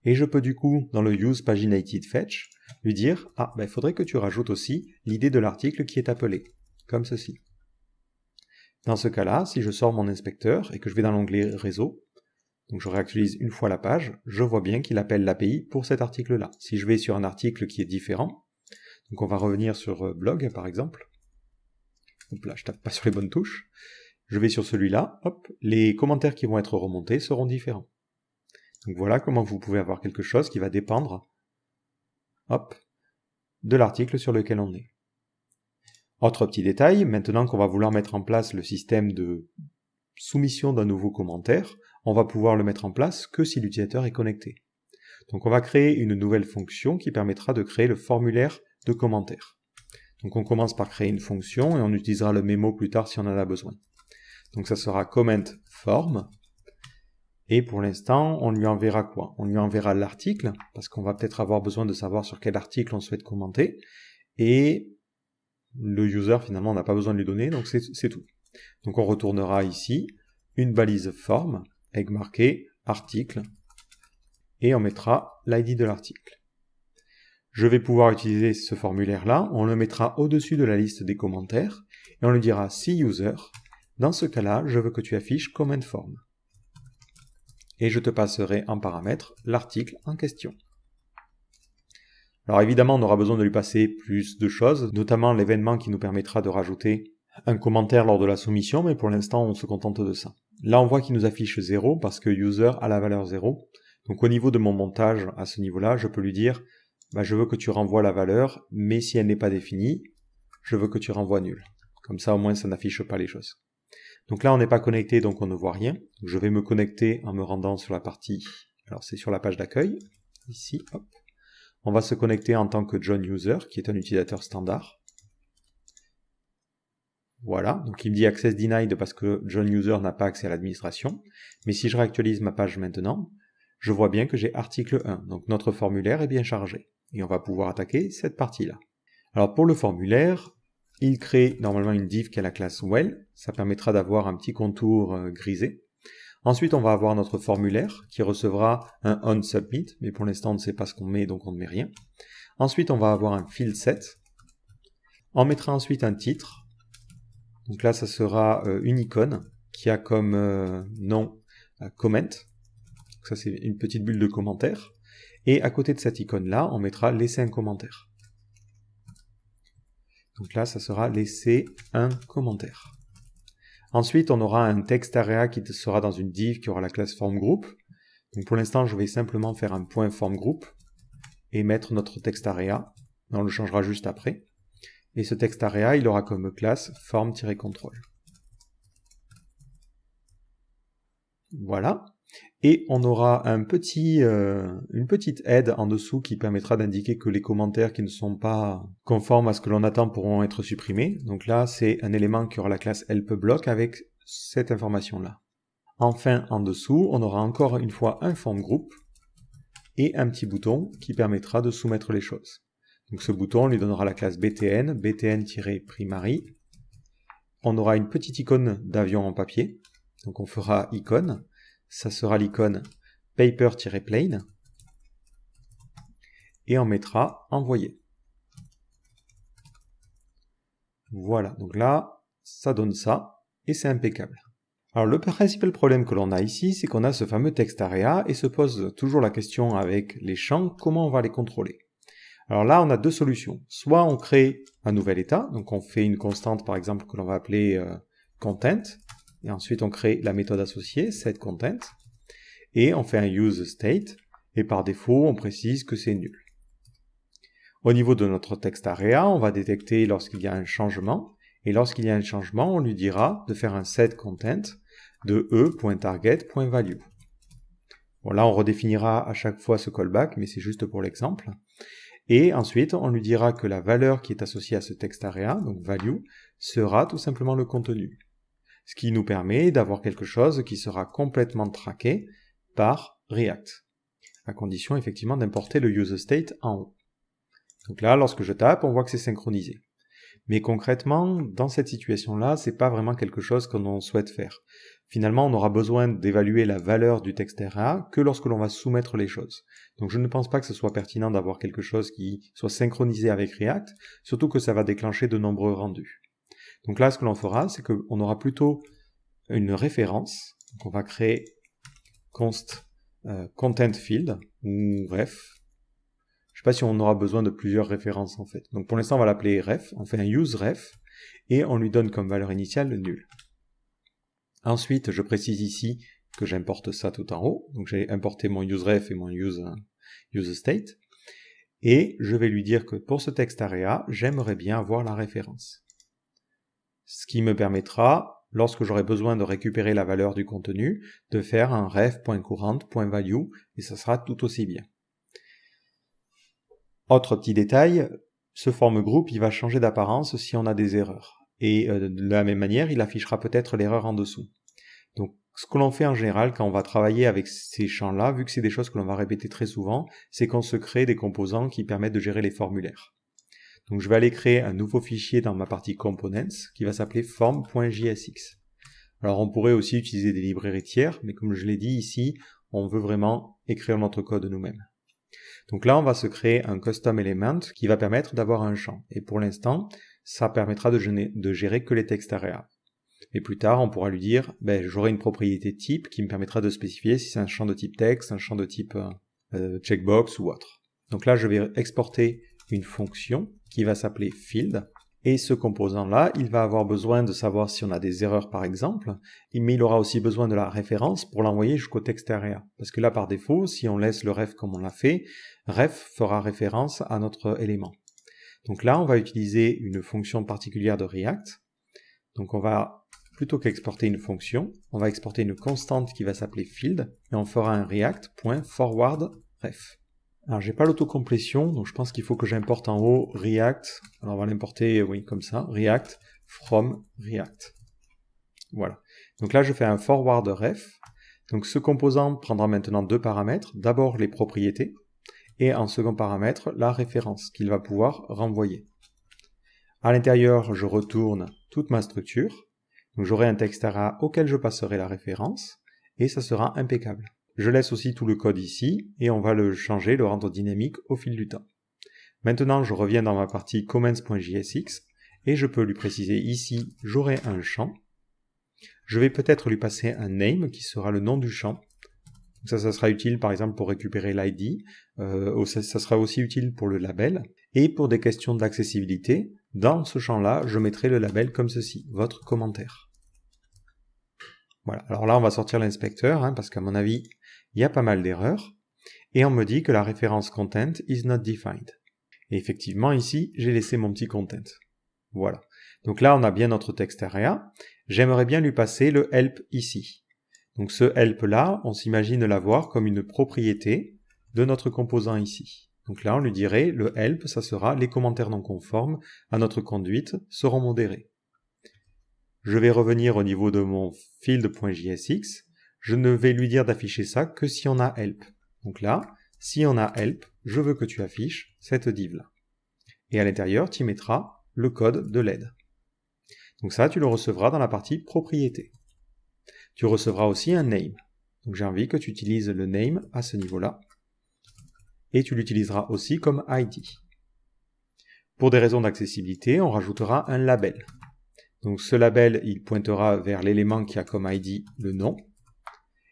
Et je peux du coup, dans le usePaginated_fetch, lui dire « Ah, il faudrait que tu rajoutes aussi l'idée de l'article qui est appelé, comme ceci. » Dans ce cas-là, si je sors mon inspecteur et que je vais dans l'onglet réseau, donc je réactualise une fois la page, je vois bien qu'il appelle l'API pour cet article-là. Si je vais sur un article qui est différent, donc on va revenir sur blog par exemple, hop là, je tape pas sur les bonnes touches, je vais sur celui-là, hop, les commentaires qui vont être remontés seront différents. Donc voilà comment vous pouvez avoir quelque chose qui va dépendre, hop, de l'article sur lequel on est. Autre petit détail, maintenant qu'on va vouloir mettre en place le système de soumission d'un nouveau commentaire, on va pouvoir le mettre en place que si l'utilisateur est connecté. Donc on va créer une nouvelle fonction qui permettra de créer le formulaire de commentaires. Donc on commence par créer une fonction et on utilisera le mémo plus tard si on en a besoin. Donc ça sera comment form. Et pour l'instant, on lui enverra quoi? On lui enverra l'article, parce qu'on va peut-être avoir besoin de savoir sur quel article on souhaite commenter. Et le user, finalement, on n'a pas besoin de lui donner, donc c'est tout. Donc on retournera ici une balise form, avec marqué article, et on mettra l'ID de l'article. Je vais pouvoir utiliser ce formulaire-là, on le mettra au-dessus de la liste des commentaires, et on lui dira si user, dans ce cas-là, je veux que tu affiches comment form. Et je te passerai en paramètre l'article en question. Alors évidemment, on aura besoin de lui passer plus de choses, notamment l'événement qui nous permettra de rajouter un commentaire lors de la soumission, mais pour l'instant, on se contente de ça. Là, on voit qu'il nous affiche 0 parce que user a la valeur 0. Donc au niveau de mon montage, à ce niveau-là, je peux lui dire, je veux que tu renvoies la valeur, mais si elle n'est pas définie, je veux que tu renvoies nul. Comme ça, au moins, ça n'affiche pas les choses. Donc là, on n'est pas connecté, donc on ne voit rien. Donc, je vais me connecter en me rendant sur la partie, alors c'est sur la page d'accueil, ici, hop. On va se connecter en tant que John User, qui est un utilisateur standard. Voilà, donc il me dit Access Denied parce que John User n'a pas accès à l'administration. Mais si je réactualise ma page maintenant, je vois bien que j'ai article 1. Donc notre formulaire est bien chargé. Et on va pouvoir attaquer cette partie-là. Alors pour le formulaire, il crée normalement une div qui a la classe Well. Ça permettra d'avoir un petit contour grisé. Ensuite, on va avoir notre formulaire qui recevra un onSubmit. Mais pour l'instant, on ne sait pas ce qu'on met, donc on ne met rien. Ensuite, on va avoir un field set. On mettra ensuite un titre. Donc là, ça sera une icône qui a comme nom comment. Donc ça, c'est une petite bulle de commentaire. Et à côté de cette icône-là, on mettra laisser un commentaire. Donc là, ça sera laisser un commentaire. Ensuite, on aura un text area qui sera dans une div qui aura la classe form_group. Donc pour l'instant, je vais simplement faire un point form_group et mettre notre text area. On le changera juste après. Et ce text area, il aura comme classe form-control. Voilà. Et on aura une petite aide en dessous qui permettra d'indiquer que les commentaires qui ne sont pas conformes à ce que l'on attend pourront être supprimés. Donc là, c'est un élément qui aura la classe helpBlock avec cette information-là. Enfin, en dessous, on aura encore une fois un form_group et un petit bouton qui permettra de soumettre les choses. Donc ce bouton, on lui donnera la classe btn, btn-primary. On aura une petite icône d'avion en papier. Donc on fera icône. Ça sera l'icône paper-plane. Et on mettra envoyer. Voilà, donc là, ça donne ça. Et c'est impeccable. Alors le principal problème que l'on a ici, c'est qu'on a ce fameux text area et se pose toujours la question avec les champs, comment on va les contrôler? Alors là, on a deux solutions. Soit on crée un nouvel état, donc on fait une constante par exemple que l'on va appeler content, et ensuite on crée la méthode associée, setContent, et on fait un useState, et par défaut on précise que c'est nul. Au niveau de notre text area, on va détecter lorsqu'il y a un changement, et lorsqu'il y a un changement, on lui dira de faire un setContent de e.target.value. Bon, là on redéfinira à chaque fois ce callback, mais c'est juste pour l'exemple. Et ensuite, on lui dira que la valeur qui est associée à ce text area, donc value, sera tout simplement le contenu. Ce qui nous permet d'avoir quelque chose qui sera complètement traqué par React, à condition effectivement d'importer le useState en haut. Donc là, lorsque je tape, on voit que c'est synchronisé. Mais concrètement, dans cette situation-là, c'est pas vraiment quelque chose que l'on souhaite faire. Finalement, on aura besoin d'évaluer la valeur du text area que lorsque l'on va soumettre les choses. Donc je ne pense pas que ce soit pertinent d'avoir quelque chose qui soit synchronisé avec React, surtout que ça va déclencher de nombreux rendus. Donc là, ce que l'on fera, c'est qu'on aura plutôt une référence. Donc on va créer const content field, ou ref. Je ne sais pas si on aura besoin de plusieurs références en fait. Donc pour l'instant, on va l'appeler ref. On fait un useRef et on lui donne comme valeur initiale le nul. Ensuite, je précise ici que j'importe ça tout en haut. Donc j'ai importé mon useRef et mon useState. Et je vais lui dire que pour ce text area, j'aimerais bien avoir la référence. Ce qui me permettra, lorsque j'aurai besoin de récupérer la valeur du contenu, de faire un ref.courant.value et ça sera tout aussi bien. Autre petit détail, ce form_group, il va changer d'apparence si on a des erreurs. Et de la même manière, il affichera peut-être l'erreur en dessous. Donc, ce que l'on fait en général quand on va travailler avec ces champs-là, vu que c'est des choses que l'on va répéter très souvent, c'est qu'on se crée des composants qui permettent de gérer les formulaires. Donc, je vais aller créer un nouveau fichier dans ma partie Components qui va s'appeler form.jsx. Alors, on pourrait aussi utiliser des librairies tiers, mais comme je l'ai dit ici, on veut vraiment écrire notre code nous-mêmes. Donc là, on va se créer un custom element qui va permettre d'avoir un champ. Et pour l'instant, ça permettra de gérer que les text area. Et plus tard, on pourra lui dire, j'aurai une propriété type qui me permettra de spécifier si c'est un champ de type texte, un champ de type checkbox ou autre. Donc là, je vais exporter une fonction qui va s'appeler field. Et ce composant-là, il va avoir besoin de savoir si on a des erreurs par exemple, mais il aura aussi besoin de la référence pour l'envoyer jusqu'au texte area. Parce que là, par défaut, si on laisse le ref comme on l'a fait, ref fera référence à notre élément. Donc là, on va utiliser une fonction particulière de React. Donc on va, plutôt qu'exporter une fonction, on va exporter une constante qui va s'appeler field, et on fera un react.forwardRef. Alors j'ai pas l'autocomplétion, donc je pense qu'il faut que j'importe en haut React. Alors on va l'importer, oui, comme ça, React from React. Voilà. Donc là je fais un forwardRef. Donc ce composant prendra maintenant deux paramètres. D'abord les propriétés, et en second paramètre, la référence qu'il va pouvoir renvoyer. À l'intérieur, je retourne toute ma structure. Donc j'aurai un texte area auquel je passerai la référence, et ça sera impeccable. Je laisse aussi tout le code ici, et on va le changer, le rendre dynamique au fil du temps. Maintenant, je reviens dans ma partie comments.jsx, et je peux lui préciser ici, j'aurai un champ. Je vais peut-être lui passer un name, qui sera le nom du champ. Ça sera utile par exemple pour récupérer l'ID, ça sera aussi utile pour le label, et pour des questions d'accessibilité, dans ce champ-là, je mettrai le label comme ceci, votre commentaire. Voilà, alors là on va sortir l'inspecteur, parce qu'à mon avis, il y a pas mal d'erreurs, et on me dit que la référence content is not defined. Et effectivement ici, j'ai laissé mon petit content. Voilà. Donc là on a bien notre text area, j'aimerais bien lui passer le help ici. Donc ce help-là, on s'imagine l'avoir comme une propriété de notre composant ici. Donc là, on lui dirait, le help, ça sera les commentaires non conformes à notre conduite seront modérés. Je vais revenir au niveau de mon field.jsx. Je ne vais lui dire d'afficher ça que si on a help. Donc là, si on a help, je veux que tu affiches cette div-là. Et à l'intérieur, tu mettras le code de l'aide. Donc ça, tu le recevras dans la partie propriété. Tu recevras aussi un name. Donc j'ai envie que tu utilises le name à ce niveau-là. Et tu l'utiliseras aussi comme ID. Pour des raisons d'accessibilité, on rajoutera un label. Donc ce label, il pointera vers l'élément qui a comme ID le nom.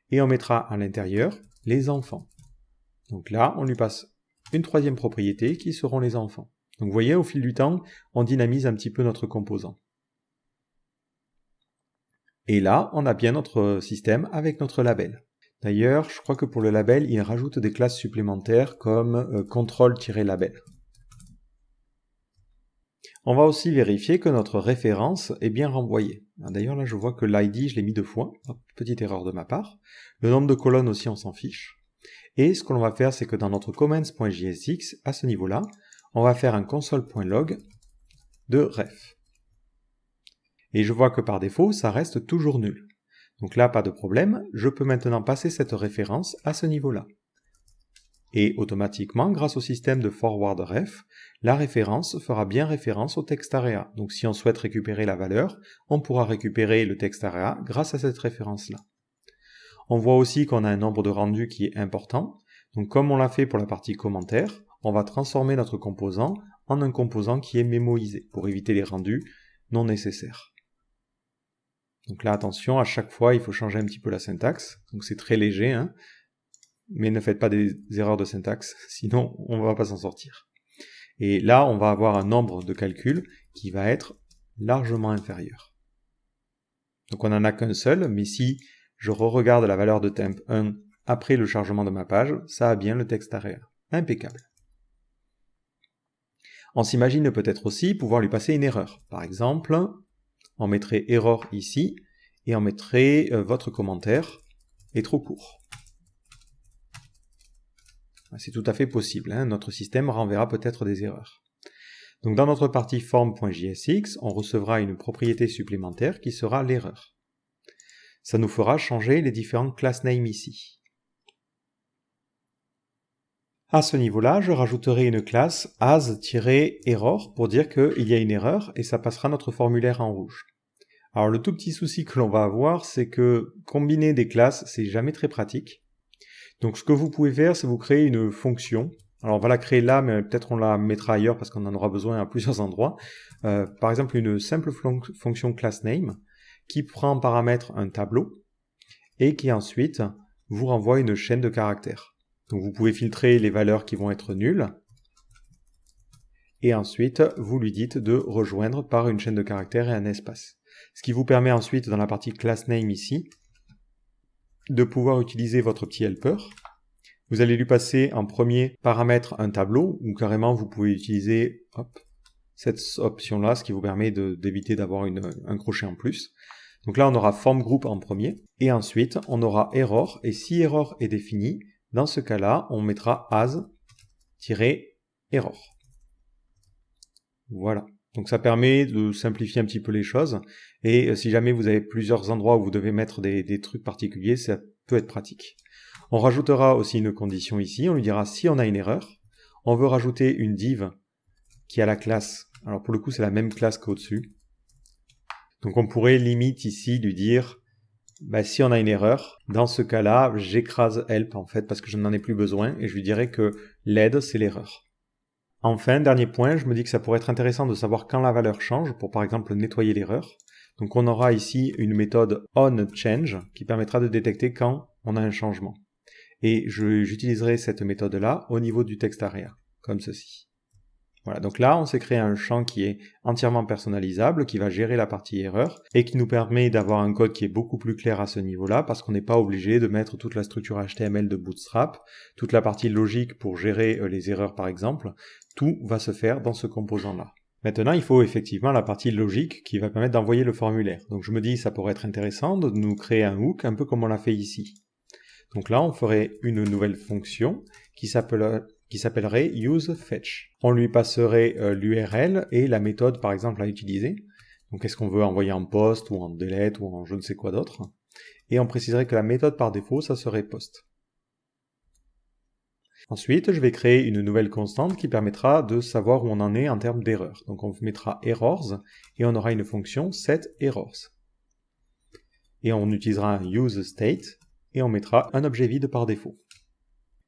Et on mettra à l'intérieur les enfants. Donc là, on lui passe une troisième propriété qui seront les enfants. Donc vous voyez, au fil du temps, on dynamise un petit peu notre composant. Et là, on a bien notre système avec notre label. D'ailleurs, je crois que pour le label, il rajoute des classes supplémentaires comme control-label. On va aussi vérifier que notre référence est bien renvoyée. D'ailleurs, là, je vois que l'ID, je l'ai mis 2 fois. Hop, petite erreur de ma part. Le nombre de colonnes aussi, on s'en fiche. Et ce que l'on va faire, c'est que dans notre comments.jsx, à ce niveau-là, on va faire un console.log de ref. Et je vois que par défaut, ça reste toujours nul. Donc là, pas de problème, je peux maintenant passer cette référence à ce niveau-là. Et automatiquement, grâce au système de forwardRef, la référence fera bien référence au text area. Donc si on souhaite récupérer la valeur, on pourra récupérer le text area grâce à cette référence-là. On voit aussi qu'on a un nombre de rendus qui est important. Donc comme on l'a fait pour la partie commentaire, on va transformer notre composant en un composant qui est mémoisé pour éviter les rendus non nécessaires. Donc là, attention, à chaque fois, il faut changer un petit peu la syntaxe. Donc c'est très léger, mais ne faites pas des erreurs de syntaxe, sinon on ne va pas s'en sortir. Et là, on va avoir un nombre de calculs qui va être largement inférieur. Donc on n'en a qu'un seul, mais si je re-regarde la valeur de temp 1 après le chargement de ma page, ça a bien le text area. Impeccable. On s'imagine peut-être aussi pouvoir lui passer une erreur. Par exemple, on mettrait error ici, et on mettrait votre commentaire est trop court. C'est tout à fait possible, notre système renverra peut-être des erreurs. Donc dans notre partie form.jsx, on recevra une propriété supplémentaire qui sera l'erreur. Ça nous fera changer les différentes class names ici. À ce niveau-là, je rajouterai une classe as-error pour dire qu'il y a une erreur et ça passera notre formulaire en rouge. Alors le tout petit souci que l'on va avoir, c'est que combiner des classes, c'est jamais très pratique. Donc ce que vous pouvez faire, c'est vous créer une fonction. Alors on va la créer là, mais peut-être on la mettra ailleurs parce qu'on en aura besoin à plusieurs endroits. Par exemple, une simple fonction className qui prend en paramètre un tableau et qui ensuite vous renvoie une chaîne de caractères. Donc vous pouvez filtrer les valeurs qui vont être nulles et ensuite vous lui dites de rejoindre par une chaîne de caractères et un espace. Ce qui vous permet ensuite dans la partie class name ici de pouvoir utiliser votre petit helper. Vous allez lui passer en premier paramètre un tableau ou carrément vous pouvez utiliser cette option-là, ce qui vous permet d'éviter d'avoir un crochet en plus. Donc là on aura form group en premier et ensuite on aura error et si error est défini, dans ce cas-là on mettra as-error. Voilà. Donc ça permet de simplifier un petit peu les choses et si jamais vous avez plusieurs endroits où vous devez mettre des trucs particuliers, ça peut être pratique. On rajoutera aussi une condition ici, on lui dira si on a une erreur, on veut rajouter une div qui a la classe, alors pour le coup c'est la même classe qu'au-dessus. Donc on pourrait limite ici lui dire si on a une erreur, dans ce cas-là j'écrase help en fait parce que je n'en ai plus besoin et je lui dirais que l'aide c'est l'erreur. Enfin, dernier point, je me dis que ça pourrait être intéressant de savoir quand la valeur change pour par exemple nettoyer l'erreur. Donc on aura ici une méthode onChange qui permettra de détecter quand on a un changement. Et j'utiliserai cette méthode-là au niveau du texte arrière, comme ceci. Voilà, donc là on s'est créé un champ qui est entièrement personnalisable, qui va gérer la partie erreur, et qui nous permet d'avoir un code qui est beaucoup plus clair à ce niveau-là, parce qu'on n'est pas obligé de mettre toute la structure HTML de Bootstrap, toute la partie logique pour gérer les erreurs par exemple, tout va se faire dans ce composant-là. Maintenant, il faut effectivement la partie logique qui va permettre d'envoyer le formulaire. Donc je me dis, ça pourrait être intéressant de nous créer un hook, un peu comme on l'a fait ici. Donc là, on ferait une nouvelle fonction qui s'appellerait useFetch. On lui passerait l'URL et la méthode, par exemple, à utiliser. Donc est-ce qu'on veut envoyer en post ou en delete ou en je ne sais quoi d'autre. Et on préciserait que la méthode par défaut, ça serait post. Ensuite, je vais créer une nouvelle constante qui permettra de savoir où on en est en termes d'erreurs. Donc on mettra errors et on aura une fonction setErrors. Et on utilisera un useState et on mettra un objet vide par défaut.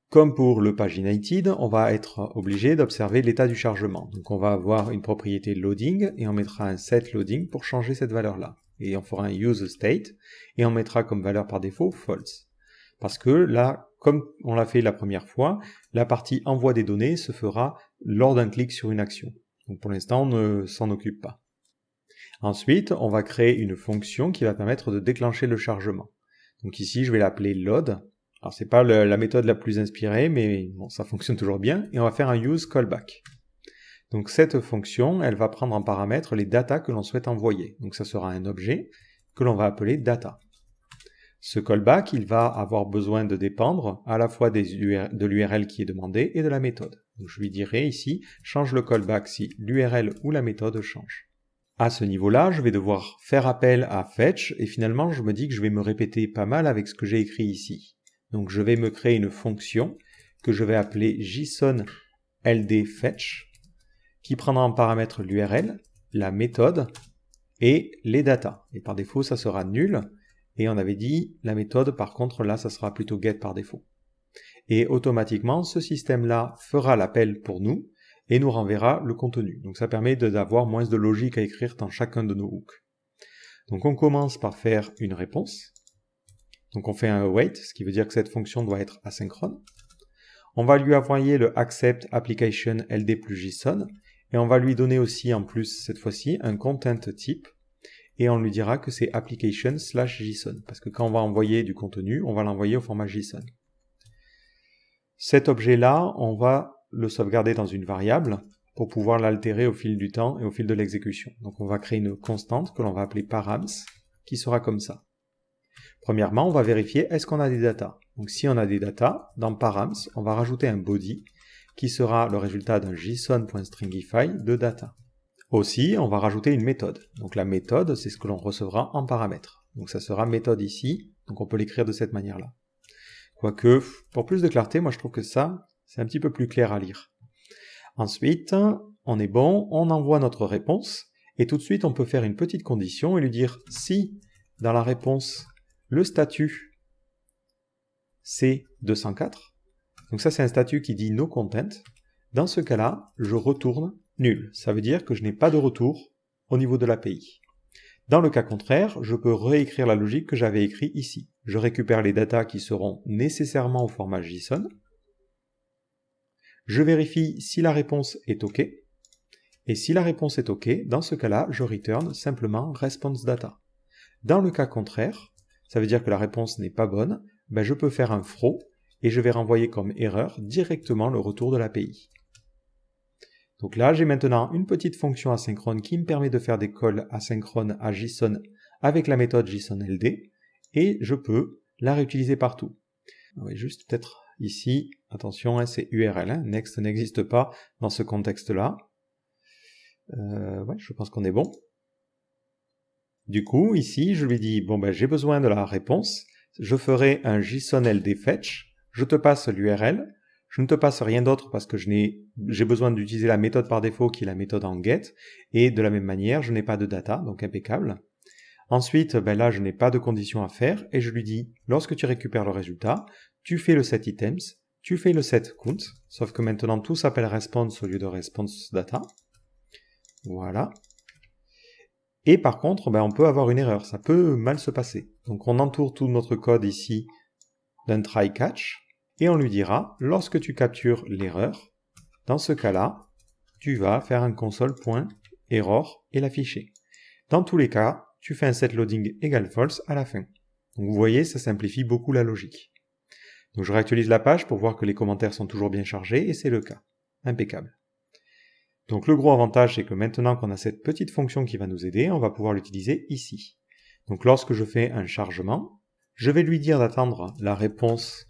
Comme pour le paginated, on va être obligé d'observer l'état du chargement. Donc on va avoir une propriété loading et on mettra un setLoading pour changer cette valeur-là. Et on fera un useState et on mettra comme valeur par défaut false. Parce que là, comme on l'a fait la première fois, la partie envoi des données se fera lors d'un clic sur une action. Donc pour l'instant, on ne s'en occupe pas. Ensuite, on va créer une fonction qui va permettre de déclencher le chargement. Donc ici, je vais l'appeler load. Alors c'est pas la méthode la plus inspirée, mais bon, ça fonctionne toujours bien. Et on va faire un use callback. Donc cette fonction, elle va prendre en paramètre les data que l'on souhaite envoyer. Donc ça sera un objet que l'on va appeler data. Ce callback, il va avoir besoin de dépendre à la fois de l'URL qui est demandé et de la méthode. Donc je lui dirai ici, change le callback si l'URL ou la méthode change. À ce niveau-là, je vais devoir faire appel à fetch et finalement, je me dis que je vais me répéter pas mal avec ce que j'ai écrit ici. Donc je vais me créer une fonction que je vais appeler JSON-LD-Fetch qui prendra en paramètre l'URL, la méthode et les datas. Et par défaut, ça sera nul. Et on avait dit, la méthode, par contre, là, ça sera plutôt get par défaut. Et automatiquement, ce système-là fera l'appel pour nous et nous renverra le contenu. Donc ça permet d'avoir moins de logique à écrire dans chacun de nos hooks. Donc on commence par faire une réponse. Donc on fait un await, ce qui veut dire que cette fonction doit être asynchrone. On va lui envoyer le accept application ld plus JSON et on va lui donner aussi en plus cette fois-ci un content type et on lui dira que c'est application/JSON parce que quand on va envoyer du contenu, on va l'envoyer au format JSON. Cet objet-là, on va le sauvegarder dans une variable pour pouvoir l'altérer au fil du temps et au fil de l'exécution. Donc on va créer une constante que l'on va appeler params qui sera comme ça. Premièrement, on va vérifier est-ce qu'on a des datas. Donc si on a des datas, dans params, on va rajouter un body qui sera le résultat d'un json.stringify de data. Aussi, on va rajouter une méthode. Donc la méthode, c'est ce que l'on recevra en paramètre. Donc ça sera méthode ici, donc on peut l'écrire de cette manière-là. Quoique, pour plus de clarté, moi je trouve que ça, c'est un petit peu plus clair à lire. Ensuite, on est bon, on envoie notre réponse, et tout de suite on peut faire une petite condition et lui dire si dans la réponse, le statut c'est 204, donc ça c'est un statut qui dit no content, dans ce cas-là, je retourne nul. Ça veut dire que je n'ai pas de retour au niveau de l'API. Dans le cas contraire, je peux réécrire la logique que j'avais écrite ici. Je récupère les datas qui seront nécessairement au format JSON. Je vérifie si la réponse est OK. Et si la réponse est OK, dans ce cas-là, je return simplement response data. Dans le cas contraire, ça veut dire que la réponse n'est pas bonne, ben je peux faire un throw et je vais renvoyer comme erreur directement le retour de l'API. Donc là, j'ai maintenant une petite fonction asynchrone qui me permet de faire des calls asynchrones à JSON avec la méthode JSONLD et je peux la réutiliser partout. Oui, juste peut-être ici, attention, hein, c'est URL, hein, next n'existe pas dans ce contexte-là. Ouais, je pense qu'on est bon. Du coup, ici, je lui dis, bon ben j'ai besoin de la réponse, je ferai un JSONLD fetch, je te passe l'URL, je ne te passe rien d'autre parce que j'ai besoin d'utiliser la méthode par défaut qui est la méthode en get, et de la même manière, je n'ai pas de data, donc impeccable. Ensuite, ben là, je n'ai pas de condition à faire, et je lui dis, lorsque tu récupères le résultat, tu fais le set items, tu fais le set count, sauf que maintenant tout s'appelle response au lieu de response data. Voilà. Et par contre, ben, on peut avoir une erreur, ça peut mal se passer. Donc on entoure tout notre code ici d'un try catch, et on lui dira, lorsque tu captures l'erreur, dans ce cas-là, tu vas faire un console.error et l'afficher. Dans tous les cas, tu fais un set loading égale false à la fin. Donc vous voyez, ça simplifie beaucoup la logique. Donc je réactualise la page pour voir que les commentaires sont toujours bien chargés, et c'est le cas. Impeccable. Donc le gros avantage, c'est que maintenant qu'on a cette petite fonction qui va nous aider, on va pouvoir l'utiliser ici. Donc lorsque je fais un chargement, je vais lui dire d'attendre la réponse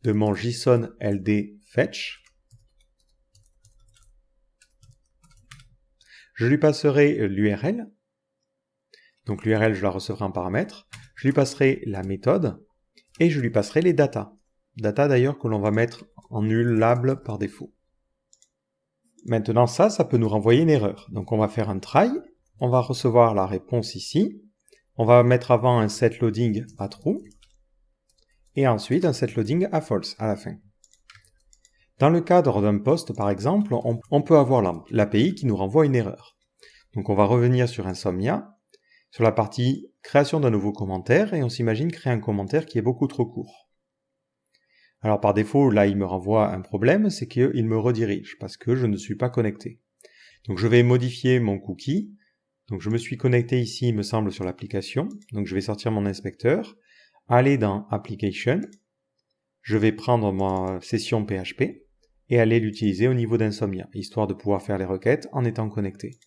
de mon JSONLD fetch. Je lui passerai l'URL. Donc l'URL, je la recevrai en paramètre. Je lui passerai la méthode et je lui passerai les data. Data d'ailleurs que l'on va mettre en nullable par défaut. Maintenant ça peut nous renvoyer une erreur. Donc on va faire un try, on va recevoir la réponse ici, on va mettre avant un set loading à true, et ensuite un set loading à false à la fin. Dans le cadre d'un post par exemple, on peut avoir l'API qui nous renvoie une erreur. Donc on va revenir sur Insomnia, sur la partie création d'un nouveau commentaire, et on s'imagine créer un commentaire qui est beaucoup trop court. Alors par défaut, là il me renvoie un problème, c'est qu'il me redirige parce que je ne suis pas connecté. Donc je vais modifier mon cookie. Donc je me suis connecté ici, il me semble, sur l'application. Donc je vais sortir mon inspecteur, aller dans Application, je vais prendre ma session PHP et aller l'utiliser au niveau d'Insomnia, histoire de pouvoir faire les requêtes en étant connecté.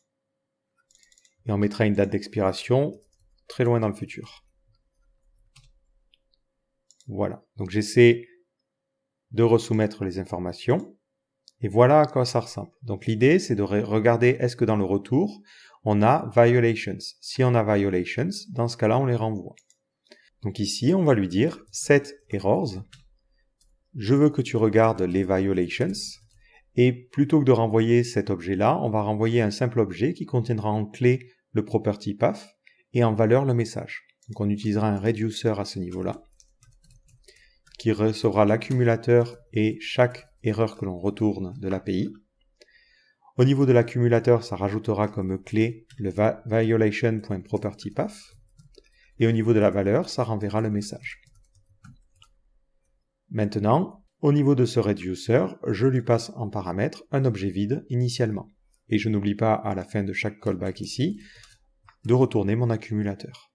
Et on mettra une date d'expiration très loin dans le futur. Voilà, donc j'essaie de resoumettre les informations, et voilà à quoi ça ressemble. Donc l'idée, c'est de regarder est-ce que dans le retour, on a violations. Si on a violations, dans ce cas-là, on les renvoie. Donc ici, on va lui dire set errors, je veux que tu regardes les violations, et plutôt que de renvoyer cet objet-là, on va renvoyer un simple objet qui contiendra en clé le property path, et en valeur le message. Donc on utilisera un reducer à ce niveau-là, qui recevra l'accumulateur et chaque erreur que l'on retourne de l'API. Au niveau de l'accumulateur, ça rajoutera comme clé le violation.propertyPath. Et au niveau de la valeur, ça renverra le message. Maintenant, au niveau de ce reducer, je lui passe en paramètre un objet vide initialement. Et je n'oublie pas à la fin de chaque callback ici, de retourner mon accumulateur.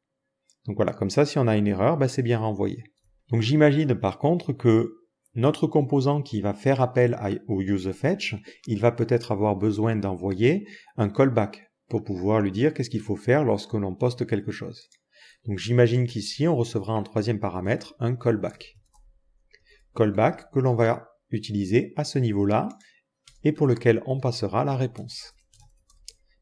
Donc voilà, comme ça, si on a une erreur, c'est bien renvoyé. Donc j'imagine par contre que notre composant qui va faire appel au useFetch, il va peut-être avoir besoin d'envoyer un callback pour pouvoir lui dire qu'est-ce qu'il faut faire lorsque l'on poste quelque chose. Donc j'imagine qu'ici, on recevra en troisième paramètre un callback. Callback que l'on va utiliser à ce niveau-là et pour lequel on passera la réponse.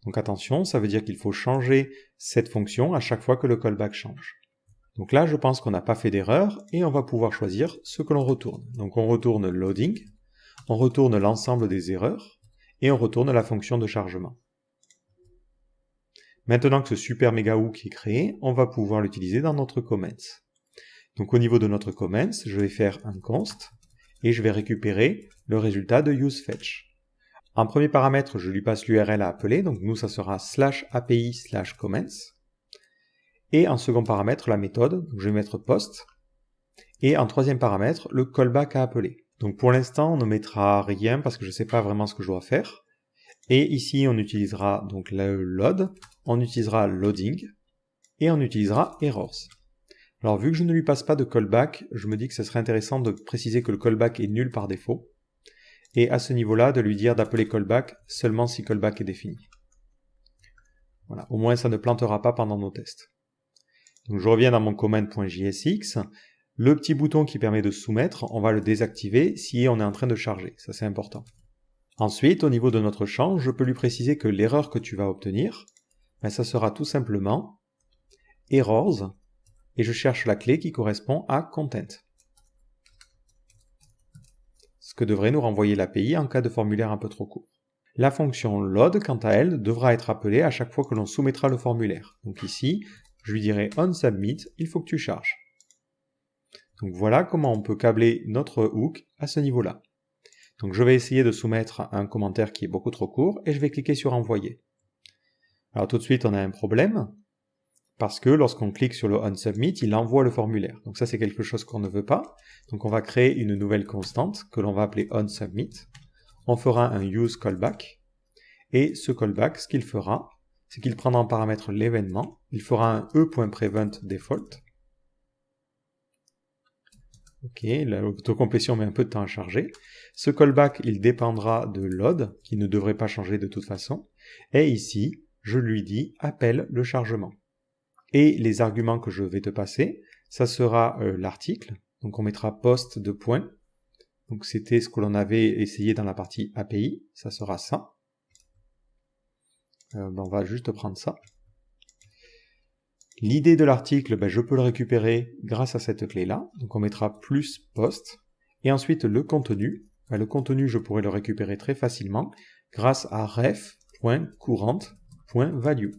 Donc attention, ça veut dire qu'il faut changer cette fonction à chaque fois que le callback change. Donc là, je pense qu'on n'a pas fait d'erreur et on va pouvoir choisir ce que l'on retourne. Donc on retourne loading, on retourne l'ensemble des erreurs et on retourne la fonction de chargement. Maintenant que ce super méga hook est créé, on va pouvoir l'utiliser dans notre comments. Donc au niveau de notre comments, je vais faire un const et je vais récupérer le résultat de useFetch. En premier paramètre, je lui passe l'URL à appeler, donc nous ça sera /API/comments. Et en second paramètre, la méthode, donc je vais mettre post. Et en troisième paramètre, le callback à appeler. Donc pour l'instant, on ne mettra rien parce que je ne sais pas vraiment ce que je dois faire. Et ici, on utilisera donc le load, on utilisera loading, et on utilisera errors. Alors, vu que je ne lui passe pas de callback, je me dis que ce serait intéressant de préciser que le callback est nul par défaut, et à ce niveau-là, de lui dire d'appeler callback seulement si callback est défini. Voilà, au moins ça ne plantera pas pendant nos tests. Donc je reviens dans mon command.jsx, le petit bouton qui permet de soumettre, on va le désactiver si on est en train de charger, ça c'est important. Ensuite, au niveau de notre champ, je peux lui préciser que l'erreur que tu vas obtenir, ça sera tout simplement errors, et je cherche la clé qui correspond à content. Ce que devrait nous renvoyer l'API en cas de formulaire un peu trop court. La fonction load, quant à elle, devra être appelée à chaque fois que l'on soumettra le formulaire. Donc ici, je lui dirai on submit, il faut que tu charges. Donc voilà comment on peut câbler notre hook à ce niveau-là. Donc je vais essayer de soumettre un commentaire qui est beaucoup trop court et je vais cliquer sur envoyer. Alors tout de suite, on a un problème. Parce que lorsqu'on clique sur le onSubmit, il envoie le formulaire. Donc ça, c'est quelque chose qu'on ne veut pas. Donc on va créer une nouvelle constante que l'on va appeler onSubmit. On fera un useCallback. Et ce callback, ce qu'il fera, c'est qu'il prendra en paramètre l'événement. Il fera un e.preventDefault. Ok, l'autocomplétion met un peu de temps à charger. Ce callback, il dépendra de load, qui ne devrait pas changer de toute façon. Et ici, je lui dis appelle le chargement. Et les arguments que je vais te passer, ça sera l'article. Donc on mettra post de point. Donc c'était ce que l'on avait essayé dans la partie API. Ça sera ça. On va juste prendre ça. L'idée de l'article, je peux le récupérer grâce à cette clé-là. Donc on mettra plus post. Et ensuite le contenu. Le contenu, je pourrais le récupérer très facilement grâce à ref.courante.value.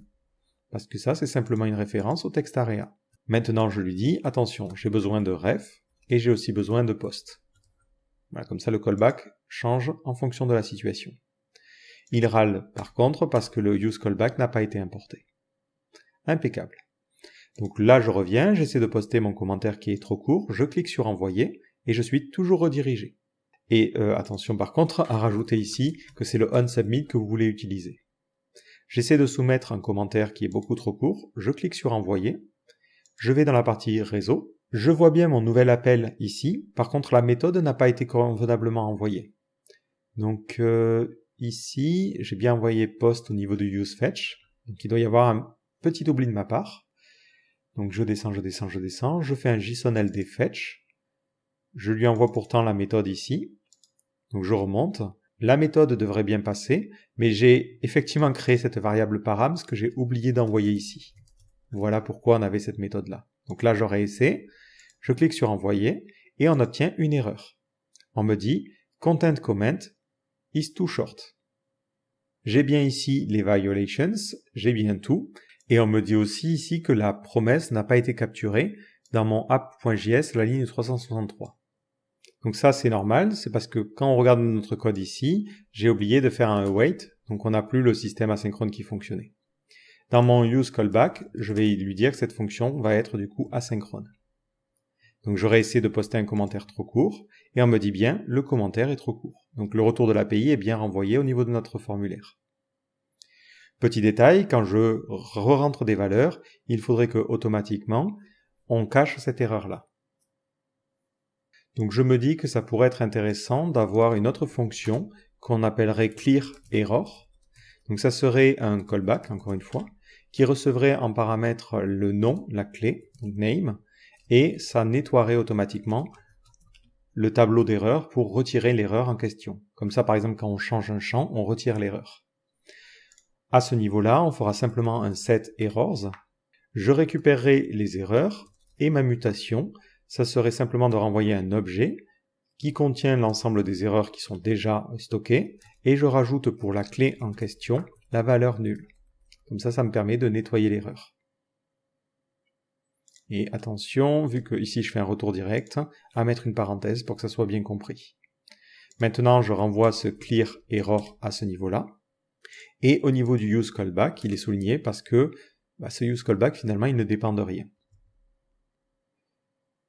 Parce que ça, c'est simplement une référence au texte area. Maintenant, je lui dis, attention, j'ai besoin de ref et j'ai aussi besoin de post. Voilà, comme ça, le callback change en fonction de la situation. Il râle par contre parce que le useCallback n'a pas été importé. Impeccable. Donc là, je reviens, j'essaie de poster mon commentaire qui est trop court, je clique sur envoyer et je suis toujours redirigé. Et attention par contre à rajouter ici que c'est le onSubmit que vous voulez utiliser. J'essaie de soumettre un commentaire qui est beaucoup trop court, je clique sur envoyer, je vais dans la partie réseau, je vois bien mon nouvel appel ici, par contre la méthode n'a pas été convenablement envoyée. Donc ici, j'ai bien envoyé post au niveau de useFetch, donc il doit y avoir un petit oubli de ma part. Donc je descends, je fais un JSON-LD fetch, je lui envoie pourtant la méthode ici, donc je remonte. La méthode devrait bien passer, mais j'ai effectivement créé cette variable params que j'ai oublié d'envoyer ici. Voilà pourquoi on avait cette méthode-là. Donc là, j'aurais essayé, je clique sur envoyer, et on obtient une erreur. On me dit « Content comment is too short ». J'ai bien ici les violations, j'ai bien tout, et on me dit aussi ici que la promesse n'a pas été capturée dans mon app.js, la ligne 363. Donc ça, c'est normal, c'est parce que quand on regarde notre code ici, j'ai oublié de faire un await, donc on n'a plus le système asynchrone qui fonctionnait. Dans mon useCallback, je vais lui dire que cette fonction va être du coup asynchrone. Donc j'aurais essayé de poster un commentaire trop court, et on me dit bien, le commentaire est trop court. Donc le retour de l'API est bien renvoyé au niveau de notre formulaire. Petit détail, quand je re-rentre des valeurs, il faudrait que automatiquement, on cache cette erreur-là. Donc je me dis que ça pourrait être intéressant d'avoir une autre fonction qu'on appellerait clearError. Donc ça serait un callback, encore une fois, qui recevrait en paramètre le nom, la clé, donc name, et ça nettoierait automatiquement le tableau d'erreur pour retirer l'erreur en question. Comme ça, par exemple, quand on change un champ, on retire l'erreur. À ce niveau-là, on fera simplement un setErrors. Je récupérerai les erreurs et ma mutation, ça serait simplement de renvoyer un objet qui contient l'ensemble des erreurs qui sont déjà stockées et je rajoute pour la clé en question la valeur nulle. Comme ça me permet de nettoyer l'erreur. Et attention, vu que ici je fais un retour direct, à mettre une parenthèse pour que ça soit bien compris. Maintenant, je renvoie ce clearError à ce niveau-là. Et au niveau du useCallback, il est souligné parce que ce useCallback, finalement, il ne dépend de rien.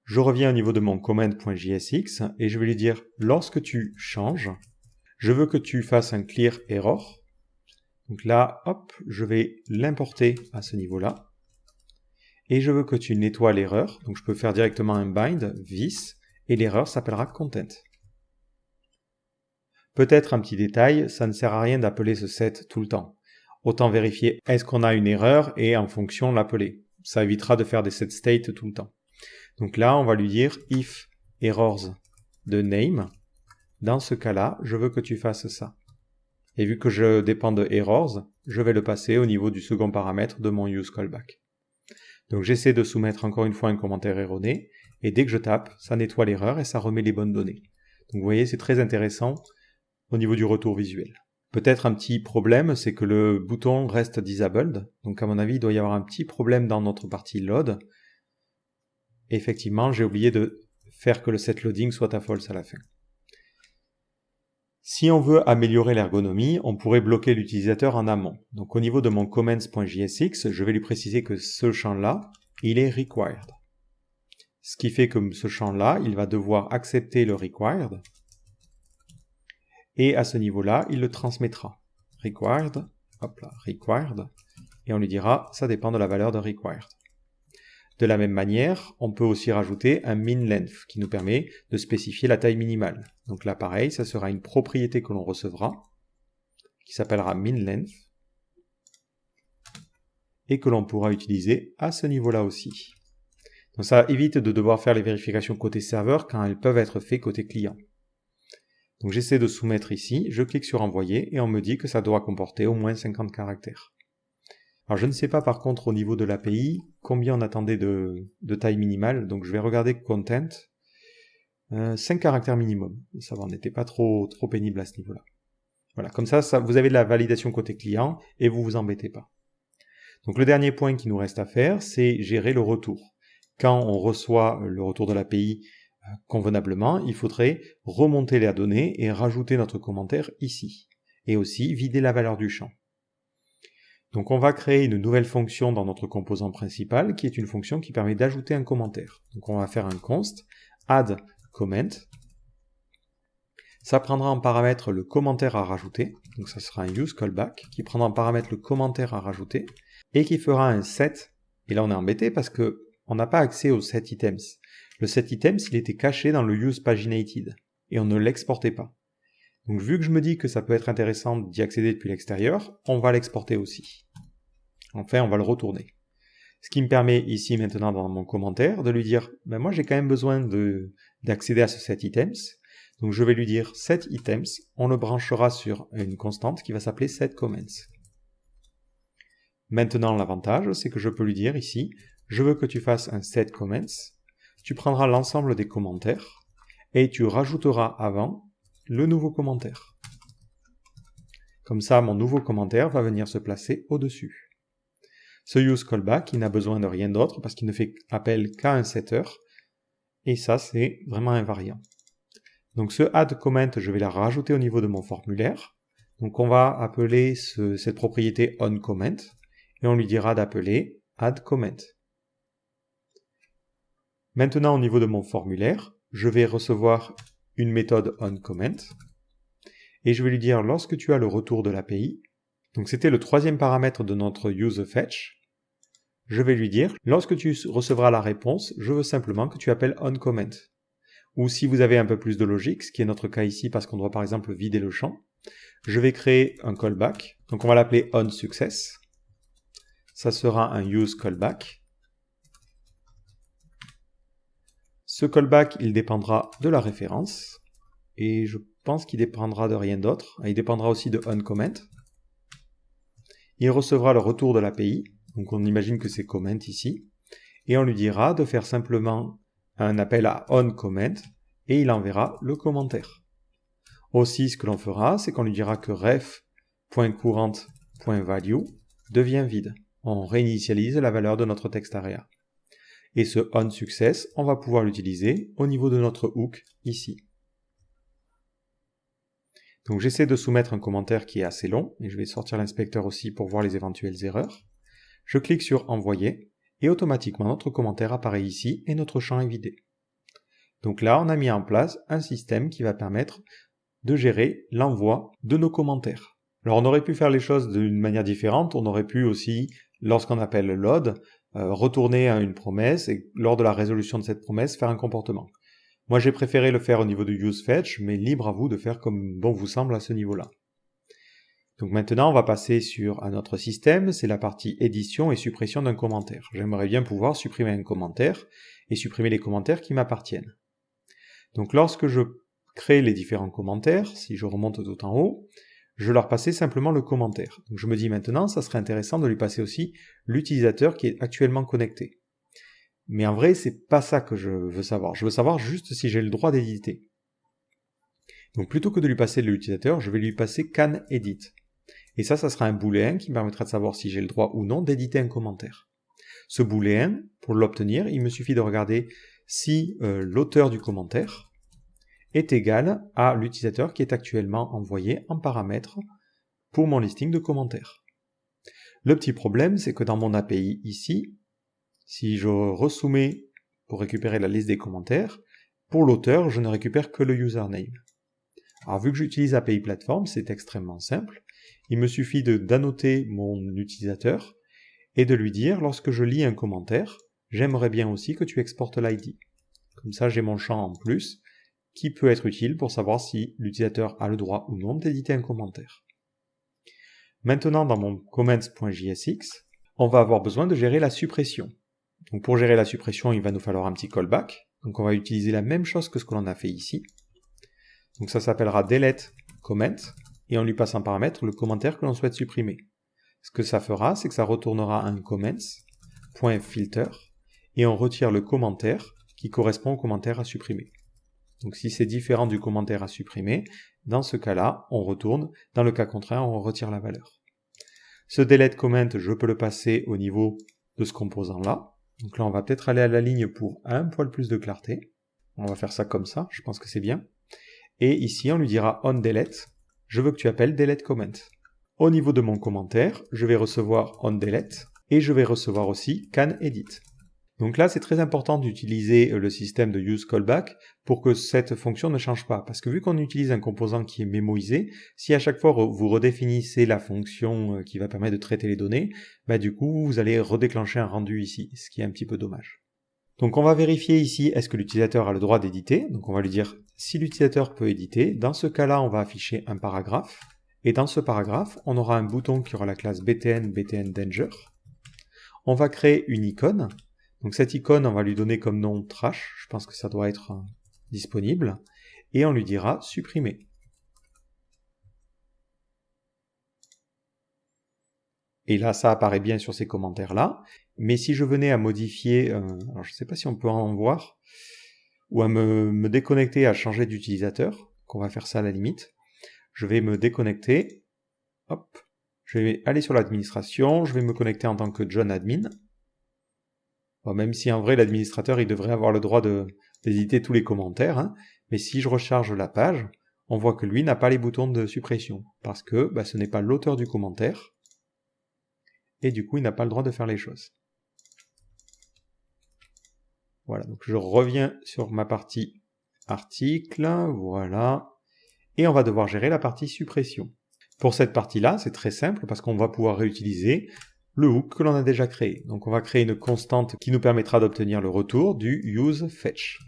Je reviens au niveau de mon command.jsx et je vais lui dire, lorsque tu changes, je veux que tu fasses un clearError Donc là, hop, je vais l'importer à ce niveau-là. Et je veux que tu nettoies l'erreur. Donc je peux faire directement un bind, this, et l'erreur s'appellera content. Peut-être un petit détail, ça ne sert à rien d'appeler ce set tout le temps. Autant vérifier est-ce qu'on a une erreur et en fonction l'appeler. Ça évitera de faire des set state tout le temps. Donc là, on va lui dire if errors de name. Dans ce cas-là, je veux que tu fasses ça. Et vu que je dépends de errors, je vais le passer au niveau du second paramètre de mon useCallback. Donc j'essaie de soumettre encore une fois un commentaire erroné, et dès que je tape, ça nettoie l'erreur et ça remet les bonnes données. Donc vous voyez, c'est très intéressant au niveau du retour visuel. Peut-être un petit problème, c'est que le bouton reste disabled, donc à mon avis, il doit y avoir un petit problème dans notre partie load. Et effectivement, j'ai oublié de faire que le set loading soit à false à la fin. Si on veut améliorer l'ergonomie, on pourrait bloquer l'utilisateur en amont. Donc au niveau de mon comments.jsx, je vais lui préciser que ce champ-là, il est required. Ce qui fait que ce champ-là, il va devoir accepter le required. Et à ce niveau-là, il le transmettra. Required, hop là, required. Et on lui dira, ça dépend de la valeur de required. De la même manière, on peut aussi rajouter un min length qui nous permet de spécifier la taille minimale. Donc là, pareil, ça sera une propriété que l'on recevra, qui s'appellera min length, et que l'on pourra utiliser à ce niveau-là aussi. Donc ça évite de devoir faire les vérifications côté serveur quand elles peuvent être faites côté client. Donc j'essaie de soumettre ici, je clique sur envoyer, et on me dit que ça doit comporter au moins 50 caractères. Alors je ne sais pas par contre au niveau de l'API combien on attendait de taille minimale, donc je vais regarder content, 5 caractères minimum, ça va, on n'était pas trop pénible à ce niveau-là. Voilà, comme ça, vous avez de la validation côté client et vous vous embêtez pas. Donc le dernier point qui nous reste à faire, c'est gérer le retour. Quand on reçoit le retour de l'API convenablement, il faudrait remonter la donnée et rajouter notre commentaire ici, et aussi vider la valeur du champ. Donc on va créer une nouvelle fonction dans notre composant principal qui est une fonction qui permet d'ajouter un commentaire. Donc on va faire un const add comment. Ça prendra en paramètre le commentaire à rajouter. Donc ça sera un useCallback qui prendra en paramètre le commentaire à rajouter et qui fera un set. Et là on est embêté parce que on n'a pas accès au set items. Le set items il était caché dans le usePaginated et on ne l'exportait pas. Donc vu que je me dis que ça peut être intéressant d'y accéder depuis l'extérieur, on va l'exporter aussi. Enfin, on va le retourner. Ce qui me permet ici maintenant dans mon commentaire de lui dire, ben moi j'ai quand même besoin d'accéder à ce set items. Donc je vais lui dire set items, on le branchera sur une constante qui va s'appeler set comments. Maintenant l'avantage c'est que je peux lui dire ici, je veux que tu fasses un set comments, tu prendras l'ensemble des commentaires et tu rajouteras avant le nouveau commentaire. Comme ça, mon nouveau commentaire va venir se placer au-dessus. Ce useCallback, il n'a besoin de rien d'autre parce qu'il ne fait appel qu'à un setter. Et ça, c'est vraiment invariant. Donc ce add comment, je vais la rajouter au niveau de mon formulaire. Donc on va appeler cette propriété onComment et on lui dira d'appeler addComment. Maintenant, au niveau de mon formulaire, je vais recevoir une méthode onComment, et je vais lui dire lorsque tu as le retour de l'API, donc c'était le troisième paramètre de notre useFetch, je vais lui dire lorsque tu recevras la réponse, je veux simplement que tu appelles onComment. Ou si vous avez un peu plus de logique, ce qui est notre cas ici parce qu'on doit par exemple vider le champ, je vais créer un callback, donc on va l'appeler onSuccess, ça sera un useCallback. Ce callback, il dépendra de la référence, et je pense qu'il dépendra de rien d'autre. Il dépendra aussi de onComment. Il recevra le retour de l'API, donc on imagine que c'est comment ici, et on lui dira de faire simplement un appel à onComment, et il enverra le commentaire. Aussi, ce que l'on fera, c'est qu'on lui dira que ref.courante.value devient vide. On réinitialise la valeur de notre text area. Et ce onSuccess, on va pouvoir l'utiliser au niveau de notre hook ici. Donc j'essaie de soumettre un commentaire qui est assez long, et je vais sortir l'inspecteur aussi pour voir les éventuelles erreurs. Je clique sur envoyer, et automatiquement notre commentaire apparaît ici, et notre champ est vidé. Donc là, on a mis en place un système qui va permettre de gérer l'envoi de nos commentaires. Alors on aurait pu faire les choses d'une manière différente, on aurait pu aussi, lorsqu'on appelle load, retourner à une promesse et lors de la résolution de cette promesse, faire un comportement. Moi j'ai préféré le faire au niveau du useFetch, mais libre à vous de faire comme bon vous semble à ce niveau-là. Donc maintenant on va passer sur un autre système, c'est la partie édition et suppression d'un commentaire. J'aimerais bien pouvoir supprimer un commentaire et supprimer les commentaires qui m'appartiennent. Donc lorsque je crée les différents commentaires, si je remonte tout en haut, je leur passais simplement le commentaire. Donc je me dis maintenant, ça serait intéressant de lui passer aussi l'utilisateur qui est actuellement connecté. Mais en vrai, c'est pas ça que je veux savoir. Je veux savoir juste si j'ai le droit d'éditer. Donc plutôt que de lui passer l'utilisateur, je vais lui passer canEdit. Et ça sera un booléen qui me permettra de savoir si j'ai le droit ou non d'éditer un commentaire. Ce booléen, pour l'obtenir, il me suffit de regarder si l'auteur du commentaire est égal à l'utilisateur qui est actuellement envoyé en paramètre pour mon listing de commentaires. Le petit problème, c'est que dans mon API ici, si je resoumets pour récupérer la liste des commentaires, pour l'auteur, je ne récupère que le username. Alors vu que j'utilise API Platform, c'est extrêmement simple. Il me suffit d'annoter mon utilisateur et de lui dire, lorsque je lis un commentaire, j'aimerais bien aussi que tu exportes l'ID. Comme ça, j'ai mon champ en plus, qui peut être utile pour savoir si l'utilisateur a le droit ou non d'éditer un commentaire. Maintenant, dans mon comments.jsx, on va avoir besoin de gérer la suppression. Donc pour gérer la suppression, il va nous falloir un petit callback. Donc on va utiliser la même chose que ce que l'on a fait ici. Donc ça s'appellera delete comment, et on lui passe en paramètre le commentaire que l'on souhaite supprimer. Ce que ça fera, c'est que ça retournera un comments.filter, et on retire le commentaire qui correspond au commentaire à supprimer. Donc si c'est différent du commentaire à supprimer, dans ce cas-là, on retourne. Dans le cas contraire, on retire la valeur. Ce delete comment, je peux le passer au niveau de ce composant-là. Donc là, on va peut-être aller à la ligne pour un poil plus de clarté. On va faire ça comme ça, je pense que c'est bien. Et ici, on lui dira onDelete, je veux que tu appelles delete comment. Au niveau de mon commentaire, je vais recevoir onDelete et je vais recevoir aussi canEdit. Donc là, c'est très important d'utiliser le système de useCallback pour que cette fonction ne change pas. Parce que vu qu'on utilise un composant qui est mémoisé, si à chaque fois vous redéfinissez la fonction qui va permettre de traiter les données, du coup, vous allez redéclencher un rendu ici, ce qui est un petit peu dommage. Donc on va vérifier ici, est-ce que l'utilisateur a le droit d'éditer. Donc on va lui dire, si l'utilisateur peut éditer, dans ce cas-là, on va afficher un paragraphe. Et dans ce paragraphe, on aura un bouton qui aura la classe btn danger. On va créer une icône. Donc cette icône, on va lui donner comme nom trash, je pense que ça doit être disponible, et on lui dira supprimer. Et là, ça apparaît bien sur ces commentaires-là, mais si je venais à modifier, alors je ne sais pas si on peut en voir, ou à me déconnecter, à changer d'utilisateur, qu'on va faire ça à la limite, je vais me déconnecter, hop, je vais aller sur l'administration, je vais me connecter en tant que John Admin. Bon, même si en vrai l'administrateur il devrait avoir le droit d'éditer tous les commentaires, hein, mais si je recharge la page, on voit que lui n'a pas les boutons de suppression, parce que ce n'est pas l'auteur du commentaire, et du coup il n'a pas le droit de faire les choses. Voilà, donc je reviens sur ma partie article, voilà, et on va devoir gérer la partie suppression. Pour cette partie-là, c'est très simple, parce qu'on va pouvoir réutiliser le hook que l'on a déjà créé. Donc on va créer une constante qui nous permettra d'obtenir le retour du useFetch.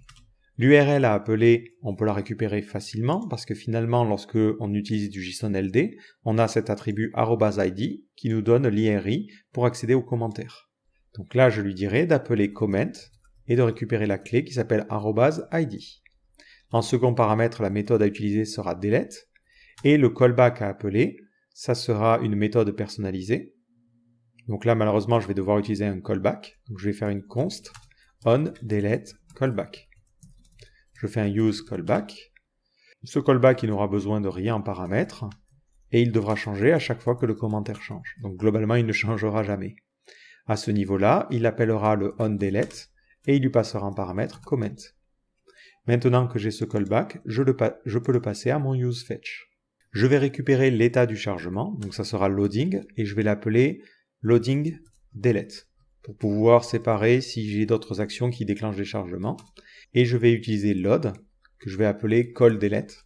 L'URL à appeler, on peut la récupérer facilement parce que finalement lorsque on utilise du JSON-LD, on a cet attribut @id qui nous donne l'IRI pour accéder aux commentaires. Donc là je lui dirai d'appeler comment et de récupérer la clé qui s'appelle @id. En second paramètre, la méthode à utiliser sera delete et le callback à appeler, ça sera une méthode personnalisée. Donc là, malheureusement, je vais devoir utiliser un callback. Donc je vais faire une const onDelete callback. Je fais un use callback. Ce callback, il n'aura besoin de rien en paramètres et il devra changer à chaque fois que le commentaire change. Donc globalement, il ne changera jamais. À ce niveau-là, il appellera le onDelete et il lui passera en paramètre comment. Maintenant que j'ai ce callback, je peux le passer à mon useFetch. Je vais récupérer l'état du chargement, donc ça sera loading, et je vais l'appeler loading delete pour pouvoir séparer si j'ai d'autres actions qui déclenchent des chargements. Et je vais utiliser load, que je vais appeler call delete,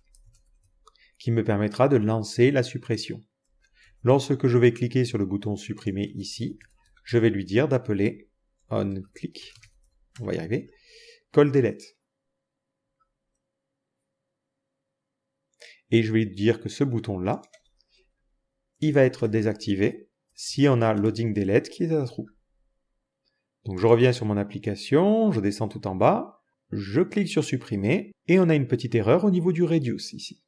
qui me permettra de lancer la suppression. lorsque je vais cliquer sur le bouton supprimer ici, je vais lui dire d'appeler onClick, on va y arriver, callDelete. Et je vais lui dire que ce bouton-là, il va être désactivé si on a loadingDelete qui est à true. Donc je reviens sur mon application, je descends tout en bas, je clique sur supprimer, et on a une petite erreur au niveau du reduce ici.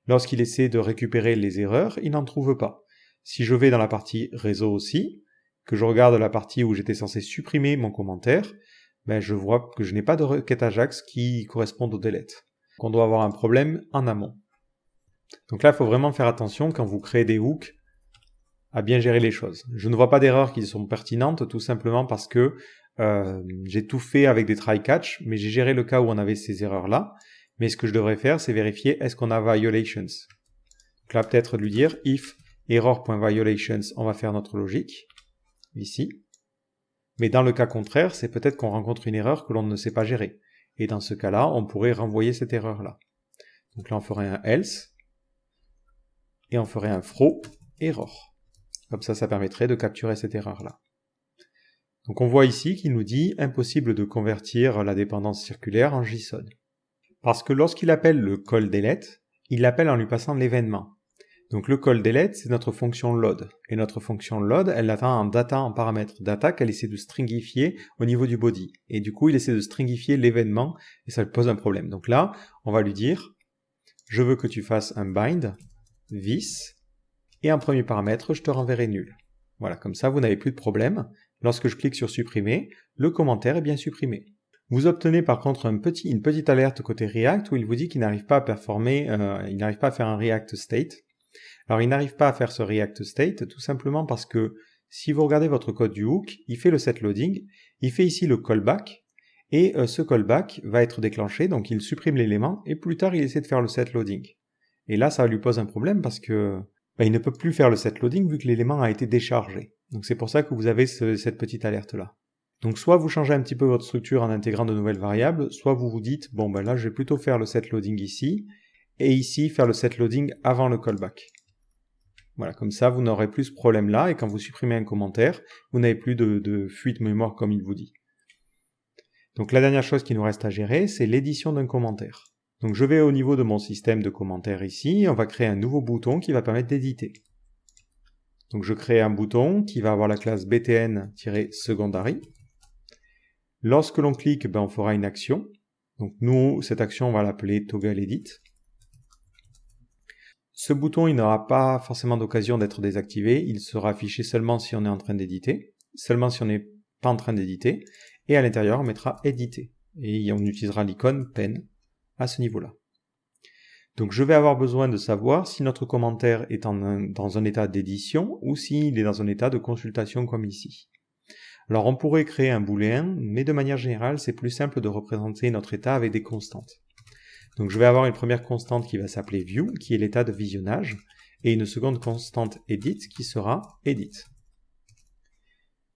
Lorsqu'il essaie de récupérer les erreurs, il n'en trouve pas. Si je vais dans la partie réseau aussi, que je regarde la partie où j'étais censé supprimer mon commentaire, ben je vois que je n'ai pas de requête Ajax qui corresponde au delete. Donc on doit avoir un problème en amont. Donc là, il faut vraiment faire attention quand vous créez des hooks à bien gérer les choses. Je ne vois pas d'erreurs qui sont pertinentes, tout simplement parce que j'ai tout fait avec des try-catch, mais j'ai géré le cas où on avait ces erreurs-là. Mais ce que je devrais faire, c'est vérifier est-ce qu'on a violations. Donc là, peut-être lui dire if error.violations, on va faire notre logique, ici. Mais dans le cas contraire, c'est peut-être qu'on rencontre une erreur que l'on ne sait pas gérer. Et dans ce cas-là, on pourrait renvoyer cette erreur-là. Donc là, on ferait un else, et on ferait un throw error. Comme ça permettrait de capturer cette erreur-là. Donc on voit ici qu'il nous dit impossible de convertir la dépendance circulaire en JSON. Parce que lorsqu'il appelle le callDelete, il l'appelle en lui passant l'événement. Donc le callDelete, c'est notre fonction load. Et notre fonction load, elle l'attend en data en paramètre. Data qu'elle essaie de stringifier au niveau du body. Et du coup, il essaie de stringifier l'événement et ça lui pose un problème. Donc là, on va lui dire, je veux que tu fasses un bind, this, et en premier paramètre, je te renverrai nul. Voilà, comme ça, vous n'avez plus de problème. Lorsque je clique sur supprimer, le commentaire est bien supprimé. Vous obtenez par contre une petite alerte côté React où il vous dit qu'il n'arrive pas à performer, il n'arrive pas à faire un React State. Alors il n'arrive pas à faire ce React State tout simplement parce que si vous regardez votre code du hook, il fait le setLoading, il fait ici le callback, et ce callback va être déclenché, donc il supprime l'élément, et plus tard il essaie de faire le setLoading. Et là ça lui pose un problème parce que il ne peut plus faire le setLoading vu que l'élément a été déchargé. Donc c'est pour ça que vous avez cette petite alerte-là. Donc soit vous changez un petit peu votre structure en intégrant de nouvelles variables, soit vous vous dites, bon ben là je vais plutôt faire le setLoading ici, et ici faire le setLoading avant le callback. Voilà, comme ça vous n'aurez plus ce problème-là, et quand vous supprimez un commentaire, vous n'avez plus de fuite mémoire comme il vous dit. Donc la dernière chose qui nous reste à gérer, c'est l'édition d'un commentaire. Donc je vais au niveau de mon système de commentaires ici, on va créer un nouveau bouton qui va permettre d'éditer. Donc je crée un bouton qui va avoir la classe btn-secondary. Lorsque l'on clique, on fera une action. Donc nous, cette action, on va l'appeler toggleEdit. Ce bouton, il n'aura pas forcément d'occasion d'être désactivé, il sera affiché seulement si on est en train d'éditer, seulement si on n'est pas en train d'éditer, et à l'intérieur, on mettra éditer. Et on utilisera l'icône pen à ce niveau-là. Donc je vais avoir besoin de savoir si notre commentaire est dans un état d'édition ou s'il est dans un état de consultation comme ici. Alors on pourrait créer un booléen, mais de manière générale, c'est plus simple de représenter notre état avec des constantes. Donc je vais avoir une première constante qui va s'appeler view, qui est l'état de visionnage, et une seconde constante edit qui sera edit.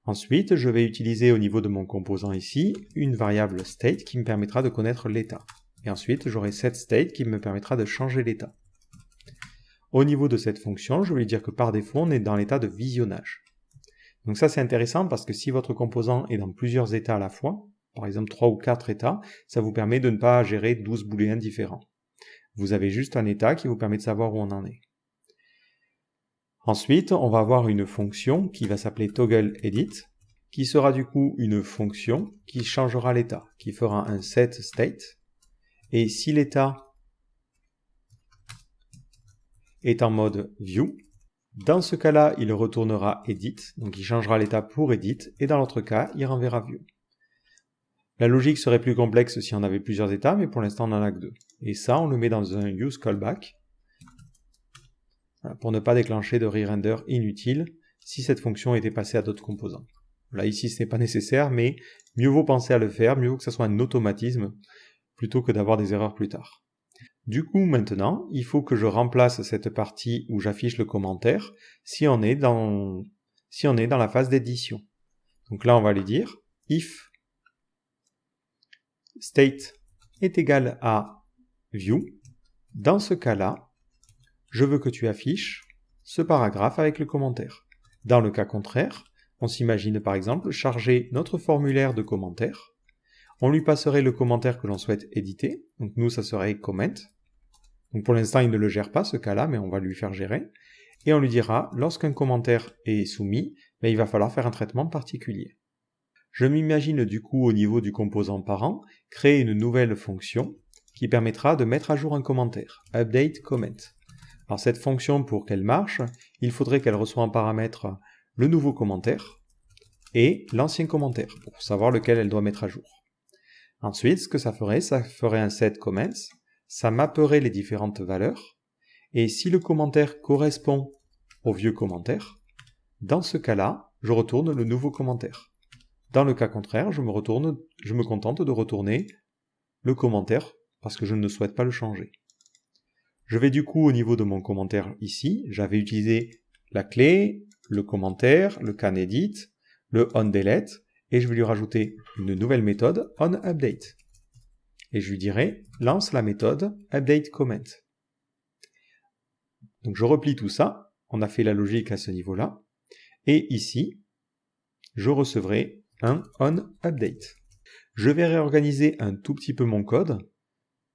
Ensuite, je vais utiliser au niveau de mon composant ici, une variable state qui me permettra de connaître l'état. Et ensuite, j'aurai setState qui me permettra de changer l'état. Au niveau de cette fonction, je vais lui dire que par défaut, on est dans l'état de visionnage. Donc ça, c'est intéressant parce que si votre composant est dans plusieurs états à la fois, par exemple 3 ou 4 états, ça vous permet de ne pas gérer 12 booléens différents. Vous avez juste un état qui vous permet de savoir où on en est. Ensuite, on va avoir une fonction qui va s'appeler toggleEdit, qui sera du coup une fonction qui changera l'état, qui fera un setState. Et si l'état est en mode view, dans ce cas-là, il retournera edit, donc il changera l'état pour edit, et dans l'autre cas, il renverra view. La logique serait plus complexe si on avait plusieurs états, mais pour l'instant, on n'en a que 2. Et ça, on le met dans un use callback, pour ne pas déclencher de re-render inutile si cette fonction était passée à d'autres composants. Là, ici, ce n'est pas nécessaire, mais mieux vaut penser à le faire, mieux vaut que ce soit un automatisme, plutôt que d'avoir des erreurs plus tard. Du coup, maintenant, il faut que je remplace cette partie où j'affiche le commentaire si on est dans la phase d'édition. Donc là, on va lui dire if state est égal à view. Dans ce cas-là, je veux que tu affiches ce paragraphe avec le commentaire. Dans le cas contraire, on s'imagine par exemple charger notre formulaire de commentaires. On lui passerait le commentaire que l'on souhaite éditer. Donc nous, ça serait comment. Donc pour l'instant, il ne le gère pas ce cas-là, mais on va lui faire gérer. Et on lui dira, lorsqu'un commentaire est soumis, il va falloir faire un traitement particulier. Je m'imagine du coup au niveau du composant parent, créer une nouvelle fonction qui permettra de mettre à jour un commentaire, update comment. Alors cette fonction, pour qu'elle marche, il faudrait qu'elle reçoive en paramètre le nouveau commentaire et l'ancien commentaire, pour savoir lequel elle doit mettre à jour. Ensuite, ce que ça ferait un set comments, ça mapperait les différentes valeurs, et si le commentaire correspond au vieux commentaire, dans ce cas-là, je retourne le nouveau commentaire. Dans le cas contraire, je me contente de retourner le commentaire parce que je ne souhaite pas le changer. Je vais du coup au niveau de mon commentaire ici, j'avais utilisé la clé, le commentaire, le canEdit, le onDelete, et je vais lui rajouter une nouvelle méthode onUpdate. Et je lui dirai lance la méthode updateComment. Donc je replie tout ça, on a fait la logique à ce niveau-là, et ici, je recevrai un onUpdate. Je vais réorganiser un tout petit peu mon code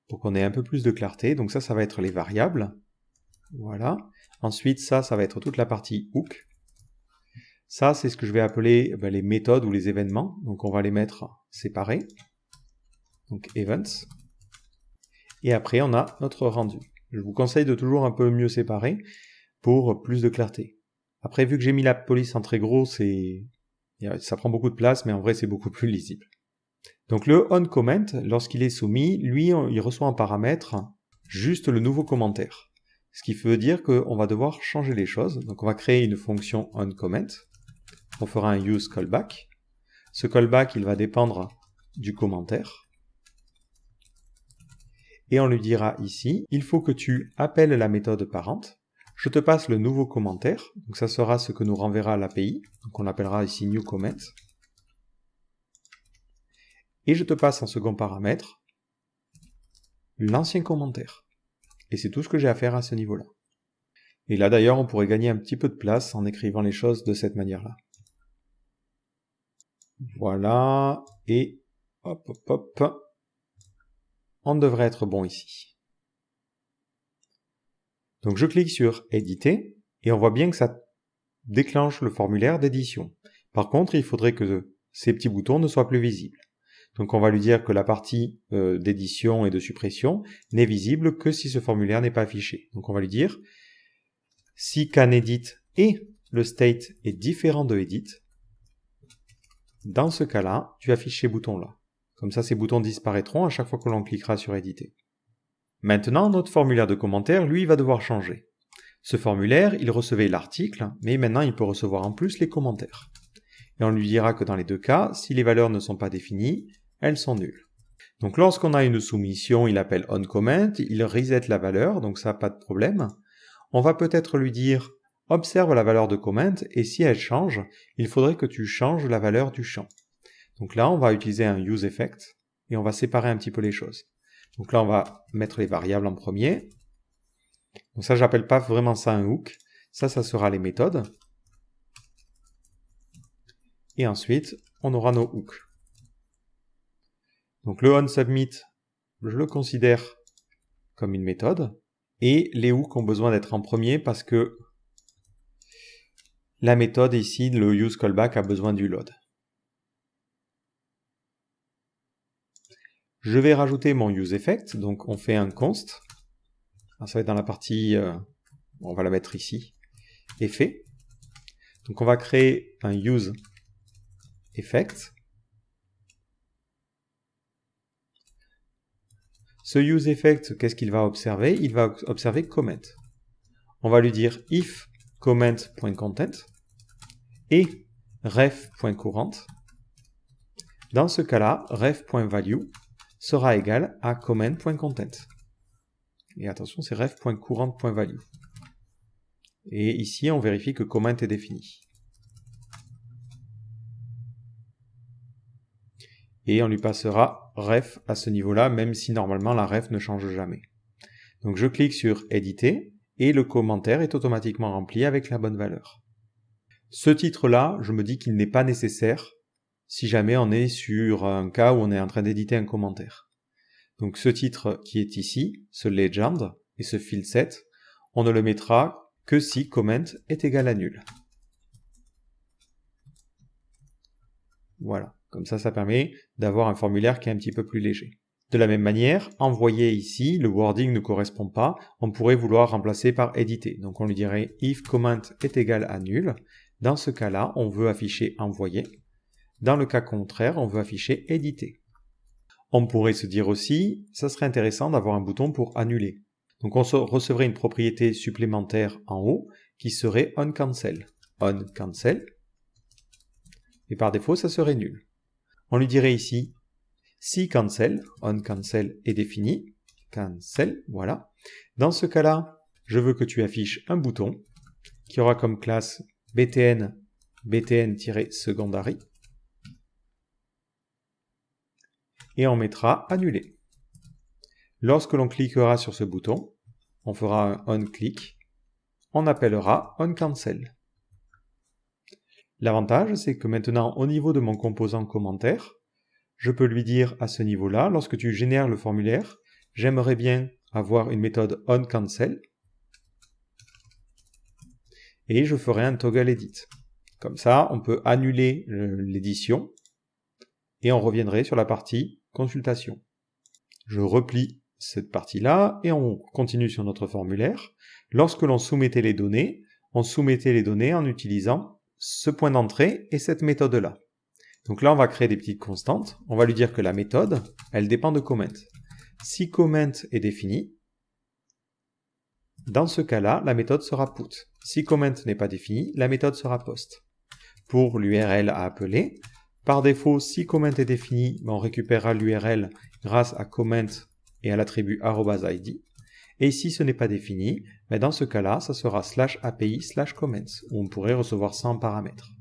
pour qu'on ait un peu plus de clarté. Donc ça va être les variables. Voilà. Ensuite, ça va être toute la partie hook. Ça, c'est ce que je vais appeler les méthodes ou les événements. Donc on va les mettre séparés. Donc events. Et après, on a notre rendu. Je vous conseille de toujours un peu mieux séparer pour plus de clarté. Après, vu que j'ai mis la police en très gros, ça prend beaucoup de place, mais en vrai, c'est beaucoup plus lisible. Donc le onComment, lorsqu'il est soumis, lui, il reçoit en paramètre juste le nouveau commentaire. Ce qui veut dire qu'on va devoir changer les choses. Donc on va créer une fonction onComment. On fera un use callback. Ce callback, il va dépendre du commentaire. Et on lui dira ici, il faut que tu appelles la méthode parente. Je te passe le nouveau commentaire. Donc ça sera ce que nous renverra l'API. Donc on l'appellera ici newComment. Et je te passe en second paramètre l'ancien commentaire. Et c'est tout ce que j'ai à faire à ce niveau-là. Et là d'ailleurs, on pourrait gagner un petit peu de place en écrivant les choses de cette manière-là. Voilà, et hop, hop, hop. On devrait être bon ici. Donc je clique sur éditer, et on voit bien que ça déclenche le formulaire d'édition. Par contre, il faudrait que ces petits boutons ne soient plus visibles. Donc on va lui dire que la partie d'édition et de suppression n'est visible que si ce formulaire n'est pas affiché. Donc on va lui dire, si canEdit et le state est différent de edit, dans ce cas-là, tu affiches ces boutons-là. Comme ça, ces boutons disparaîtront à chaque fois que l'on cliquera sur éditer. Maintenant, notre formulaire de commentaire, lui, va devoir changer. Ce formulaire, il recevait l'article, mais maintenant il peut recevoir en plus les commentaires. Et on lui dira que dans les deux cas, si les valeurs ne sont pas définies, elles sont nulles. Donc lorsqu'on a une soumission, il appelle onComment, il reset la valeur, donc ça, pas de problème. On va peut-être lui dire, observe la valeur de comment, et si elle change, il faudrait que tu changes la valeur du champ. Donc là, on va utiliser un useEffect, et on va séparer un petit peu les choses. Donc là, on va mettre les variables en premier. Donc ça, j'appelle pas vraiment ça un hook. Ça sera les méthodes. Et ensuite, on aura nos hooks. Donc le onSubmit, je le considère comme une méthode. Et les hooks ont besoin d'être en premier parce que la méthode ici, le useCallback, a besoin du load. Je vais rajouter mon useEffect, donc on fait un const. Alors ça va être dans la partie, on va la mettre ici, effet. Donc on va créer un useEffect. Ce useEffect, qu'est-ce qu'il va observer? Il va observer comment. On va lui dire if comment.content et ref.courant. Dans ce cas-là, ref.value sera égal à comment.content. Et attention, c'est ref.courant.value. Et ici, on vérifie que comment est défini. Et on lui passera ref à ce niveau-là, même si normalement la ref ne change jamais. Donc je clique sur éditer, et le commentaire est automatiquement rempli avec la bonne valeur. Ce titre-là, je me dis qu'il n'est pas nécessaire si jamais on est sur un cas où on est en train d'éditer un commentaire. Donc ce titre qui est ici, ce legend et ce field set, on ne le mettra que si comment est égal à nul. Voilà, comme ça permet d'avoir un formulaire qui est un petit peu plus léger. De la même manière, envoyer ici, le wording ne correspond pas, on pourrait vouloir remplacer par éditer. Donc on lui dirait if comment est égal à nul. Dans ce cas-là, on veut afficher envoyer. Dans le cas contraire, on veut afficher éditer. On pourrait se dire aussi, ça serait intéressant d'avoir un bouton pour annuler. Donc on recevrait une propriété supplémentaire en haut qui serait onCancel. OnCancel. Et par défaut, ça serait nul. On lui dirait ici, si cancel, onCancel est défini, cancel, voilà. Dans ce cas-là, je veux que tu affiches un bouton qui aura comme classe btn-secondary et on mettra annuler. Lorsque l'on cliquera sur ce bouton, on fera un onClick, on appellera onCancel. L'avantage, c'est que maintenant, au niveau de mon composant commentaire, je peux lui dire à ce niveau-là, lorsque tu génères le formulaire, j'aimerais bien avoir une méthode onCancel et je ferai un toggle edit. Comme ça, on peut annuler l'édition et on reviendrait sur la partie consultation. Je replie cette partie-là et on continue sur notre formulaire. Lorsque l'on soumettait les données, on soumettait les données en utilisant ce point d'entrée et cette méthode-là. Donc là, on va créer des petites constantes. On va lui dire que la méthode, elle dépend de comment. Si comment est défini, dans ce cas-là, la méthode sera put. Si comment n'est pas défini, la méthode sera post. Pour l'URL à appeler, par défaut, si comment est défini, on récupérera l'URL grâce à comment et à l'attribut @id. Et si ce n'est pas défini, dans ce cas-là, ça sera /API/comments, où on pourrait recevoir ça en paramètres.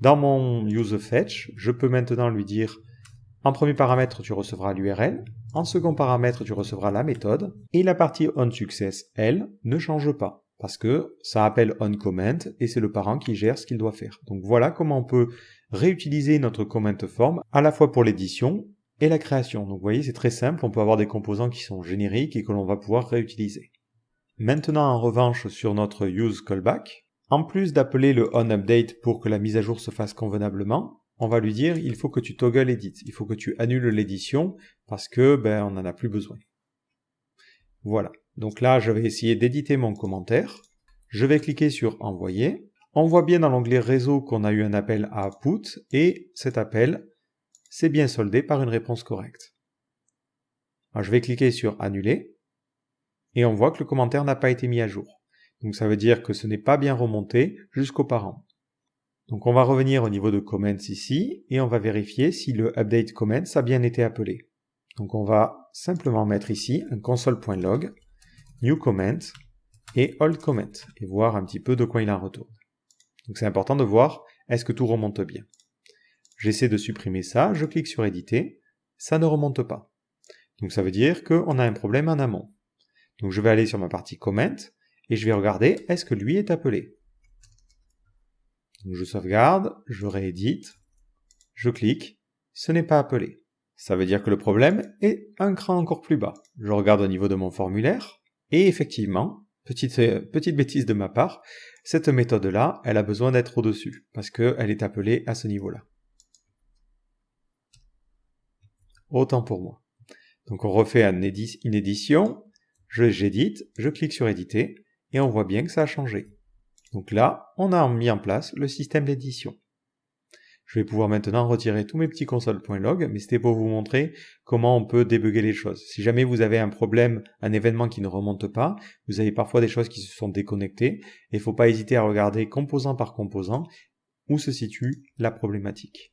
Dans mon useFetch, je peux maintenant lui dire, en premier paramètre, tu recevras l'URL, en second paramètre, tu recevras la méthode, et la partie onSuccess, elle, ne change pas, parce que ça appelle onComment, et c'est le parent qui gère ce qu'il doit faire. Donc voilà comment on peut réutiliser notre comment form, à la fois pour l'édition et la création. Donc vous voyez, c'est très simple, on peut avoir des composants qui sont génériques et que l'on va pouvoir réutiliser. Maintenant, en revanche, sur notre useCallback, en plus d'appeler le onUpdate pour que la mise à jour se fasse convenablement, on va lui dire il faut que tu toggle edit, il faut que tu annules l'édition parce que on n'en a plus besoin. Voilà, donc là je vais essayer d'éditer mon commentaire, je vais cliquer sur envoyer, on voit bien dans l'onglet réseau qu'on a eu un appel à put et cet appel c'est bien soldé par une réponse correcte. Alors je vais cliquer sur annuler et on voit que le commentaire n'a pas été mis à jour. Donc ça veut dire que ce n'est pas bien remonté jusqu'au parent. Donc on va revenir au niveau de comments ici et on va vérifier si le update comments a bien été appelé. Donc on va simplement mettre ici un console.log, new comment et old comment et voir un petit peu de quoi il en retourne. Donc c'est important de voir est-ce que tout remonte bien. J'essaie de supprimer ça, je clique sur éditer, ça ne remonte pas. Donc ça veut dire qu'on a un problème en amont. Donc je vais aller sur ma partie comment et je vais regarder est-ce que lui est appelé. Donc je sauvegarde, je réédite, je clique, ce n'est pas appelé. Ça veut dire que le problème est un cran encore plus bas. Je regarde au niveau de mon formulaire, et effectivement, petite bêtise de ma part, cette méthode-là, elle a besoin d'être au-dessus, parce qu'elle est appelée à ce niveau-là. Autant pour moi. Donc on refait une édition, j'édite, je clique sur éditer, et on voit bien que ça a changé. Donc là, on a mis en place le système d'édition. Je vais pouvoir maintenant retirer tous mes petits console.log, mais c'était pour vous montrer comment on peut débugger les choses. Si jamais vous avez un problème, un événement qui ne remonte pas, vous avez parfois des choses qui se sont déconnectées, et il ne faut pas hésiter à regarder composant par composant où se situe la problématique.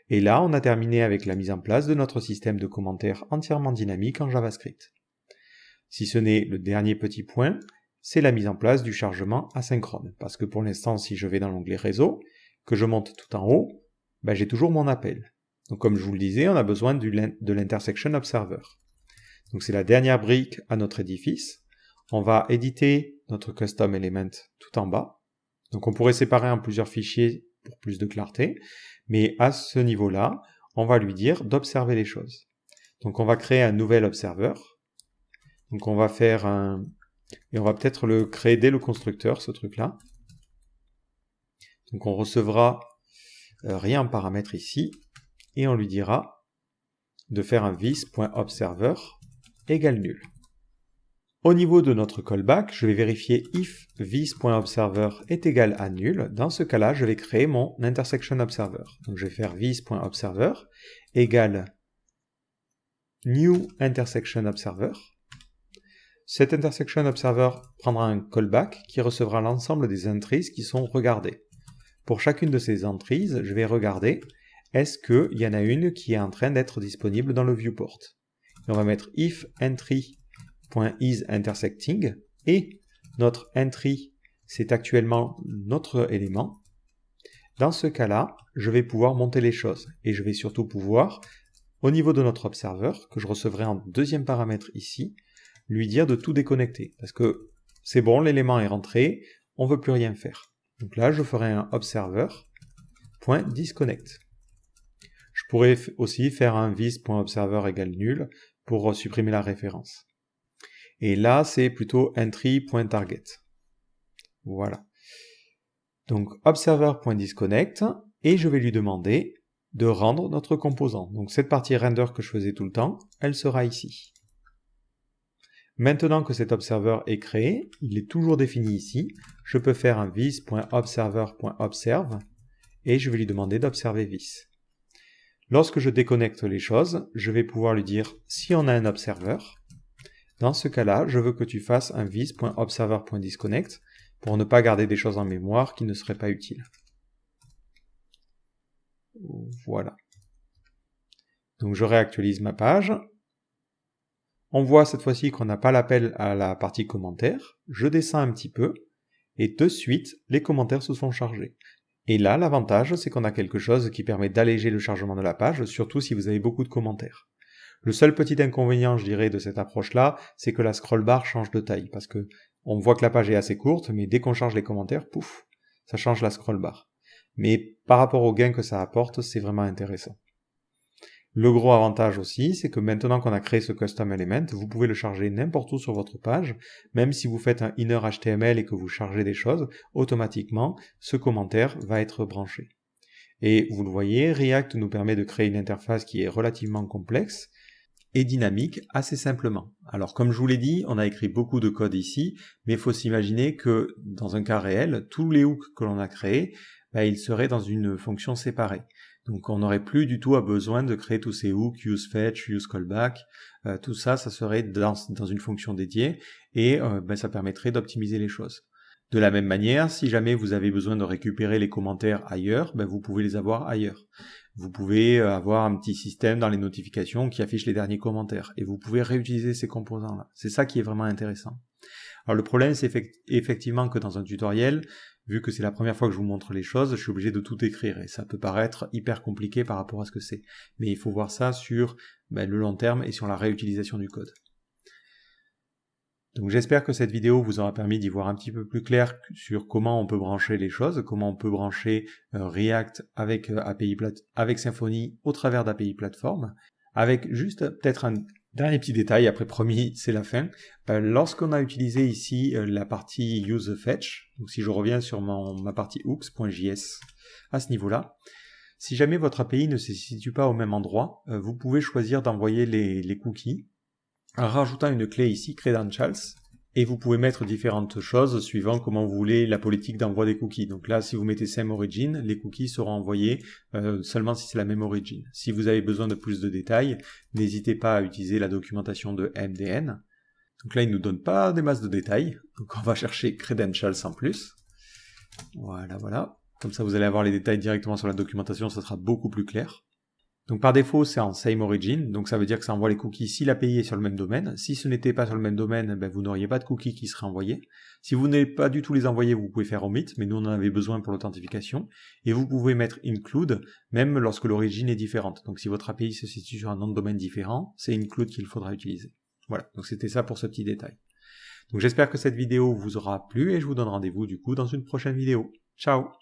Et là, on a terminé avec la mise en place de notre système de commentaires entièrement dynamique en JavaScript. Si ce n'est le dernier petit point, c'est la mise en place du chargement asynchrone. Parce que pour l'instant, si je vais dans l'onglet réseau, que je monte tout en haut, j'ai toujours mon appel. Donc comme je vous le disais, on a besoin de l'Intersection Observer. Donc c'est la dernière brique à notre édifice. On va éditer notre custom element tout en bas. Donc on pourrait séparer en plusieurs fichiers pour plus de clarté, mais à ce niveau-là, on va lui dire d'observer les choses. Donc on va créer un nouvel observeur. Donc on va faire un... Et on va peut-être le créer dès le constructeur, ce truc-là. Donc on recevra rien en paramètre ici, et on lui dira de faire un vis.observer égale nul. Au niveau de notre callback, je vais vérifier if vis.observer est égal à nul. Dans ce cas-là, je vais créer mon intersection observer. Donc je vais faire vis.observer égale new intersection observer. Cet intersection observer prendra un callback qui recevra l'ensemble des entries qui sont regardées. Pour chacune de ces entries, je vais regarder est-ce qu'il y en a une qui est en train d'être disponible dans le viewport. Et on va mettre if entry.isIntersecting et notre entry, c'est actuellement notre élément. Dans ce cas-là, je vais pouvoir monter les choses et je vais surtout pouvoir, au niveau de notre observeur, que je recevrai en deuxième paramètre ici, lui dire de tout déconnecter parce que c'est bon, l'élément est rentré, on ne veut plus rien faire. Donc là, je ferai un observer.disconnect. Je pourrais aussi faire un vis.observer égale nul pour supprimer la référence. Et là, c'est plutôt entry.target. Voilà. Donc, observer.disconnect, et je vais lui demander de rendre notre composant. Donc, cette partie render que je faisais tout le temps, elle sera ici. Maintenant que cet observer est créé, il est toujours défini ici, je peux faire un vis.observer.observe, et je vais lui demander d'observer vis. Lorsque je déconnecte les choses, je vais pouvoir lui dire si on a un observeur. Dans ce cas-là, je veux que tu fasses un vis.observer.disconnect pour ne pas garder des choses en mémoire qui ne seraient pas utiles. Voilà. Donc je réactualise ma page. On voit cette fois-ci qu'on n'a pas l'appel à la partie commentaires. Je descends un petit peu et de suite, les commentaires se sont chargés. Et là, l'avantage, c'est qu'on a quelque chose qui permet d'alléger le chargement de la page, surtout si vous avez beaucoup de commentaires. Le seul petit inconvénient, je dirais, de cette approche-là, c'est que la scroll bar change de taille, parce que on voit que la page est assez courte, mais dès qu'on charge les commentaires, pouf, ça change la scroll bar. Mais par rapport au gain que ça apporte, c'est vraiment intéressant. Le gros avantage aussi, c'est que maintenant qu'on a créé ce custom element, vous pouvez le charger n'importe où sur votre page, même si vous faites un inner HTML et que vous chargez des choses, automatiquement, ce commentaire va être branché. Et vous le voyez, React nous permet de créer une interface qui est relativement complexe, et dynamique assez simplement. Alors comme je vous l'ai dit, on a écrit beaucoup de code ici, mais il faut s'imaginer que dans un cas réel, tous les hooks que l'on a créés, ils seraient dans une fonction séparée. Donc on n'aurait plus du tout besoin de créer tous ces hooks, useFetch, useCallback, tout ça, ça serait dans une fonction dédiée, et ça permettrait d'optimiser les choses. De la même manière, si jamais vous avez besoin de récupérer les commentaires ailleurs, vous pouvez les avoir ailleurs. Vous pouvez avoir un petit système dans les notifications qui affiche les derniers commentaires. Et vous pouvez réutiliser ces composants-là. C'est ça qui est vraiment intéressant. Alors le problème, c'est effectivement que dans un tutoriel, vu que c'est la première fois que je vous montre les choses, je suis obligé de tout écrire. Et ça peut paraître hyper compliqué par rapport à ce que c'est. Mais il faut voir ça sur le long terme et sur la réutilisation du code. Donc j'espère que cette vidéo vous aura permis d'y voir un petit peu plus clair sur comment on peut brancher les choses, comment on peut brancher React avec avec Symfony au travers d'API Platform, avec juste peut-être un dernier petit détail, après promis c'est la fin. Lorsqu'on a utilisé ici la partie useFetch, donc si je reviens sur ma partie hooks.js à ce niveau-là, si jamais votre API ne se situe pas au même endroit, vous pouvez choisir d'envoyer les cookies en rajoutant une clé ici, credentials, et vous pouvez mettre différentes choses suivant comment vous voulez la politique d'envoi des cookies. Donc là, si vous mettez same origin, les cookies seront envoyés seulement si c'est la même origin. Si vous avez besoin de plus de détails, n'hésitez pas à utiliser la documentation de MDN. Donc là, il ne nous donne pas des masses de détails, donc on va chercher credentials en plus. Voilà, voilà. Comme ça, vous allez avoir les détails directement sur la documentation, ça sera beaucoup plus clair. Donc par défaut, c'est en same origin, donc ça veut dire que ça envoie les cookies si l'API est sur le même domaine. Si ce n'était pas sur le même domaine, vous n'auriez pas de cookies qui seraient envoyés. Si vous n'avez pas du tout les envoyer, vous pouvez faire omit, mais nous on en avait besoin pour l'authentification. Et vous pouvez mettre include, même lorsque l'origine est différente. Donc si votre API se situe sur un nom de domaine différent, c'est include qu'il faudra utiliser. Voilà, donc c'était ça pour ce petit détail. Donc j'espère que cette vidéo vous aura plu et je vous donne rendez-vous du coup dans une prochaine vidéo. Ciao!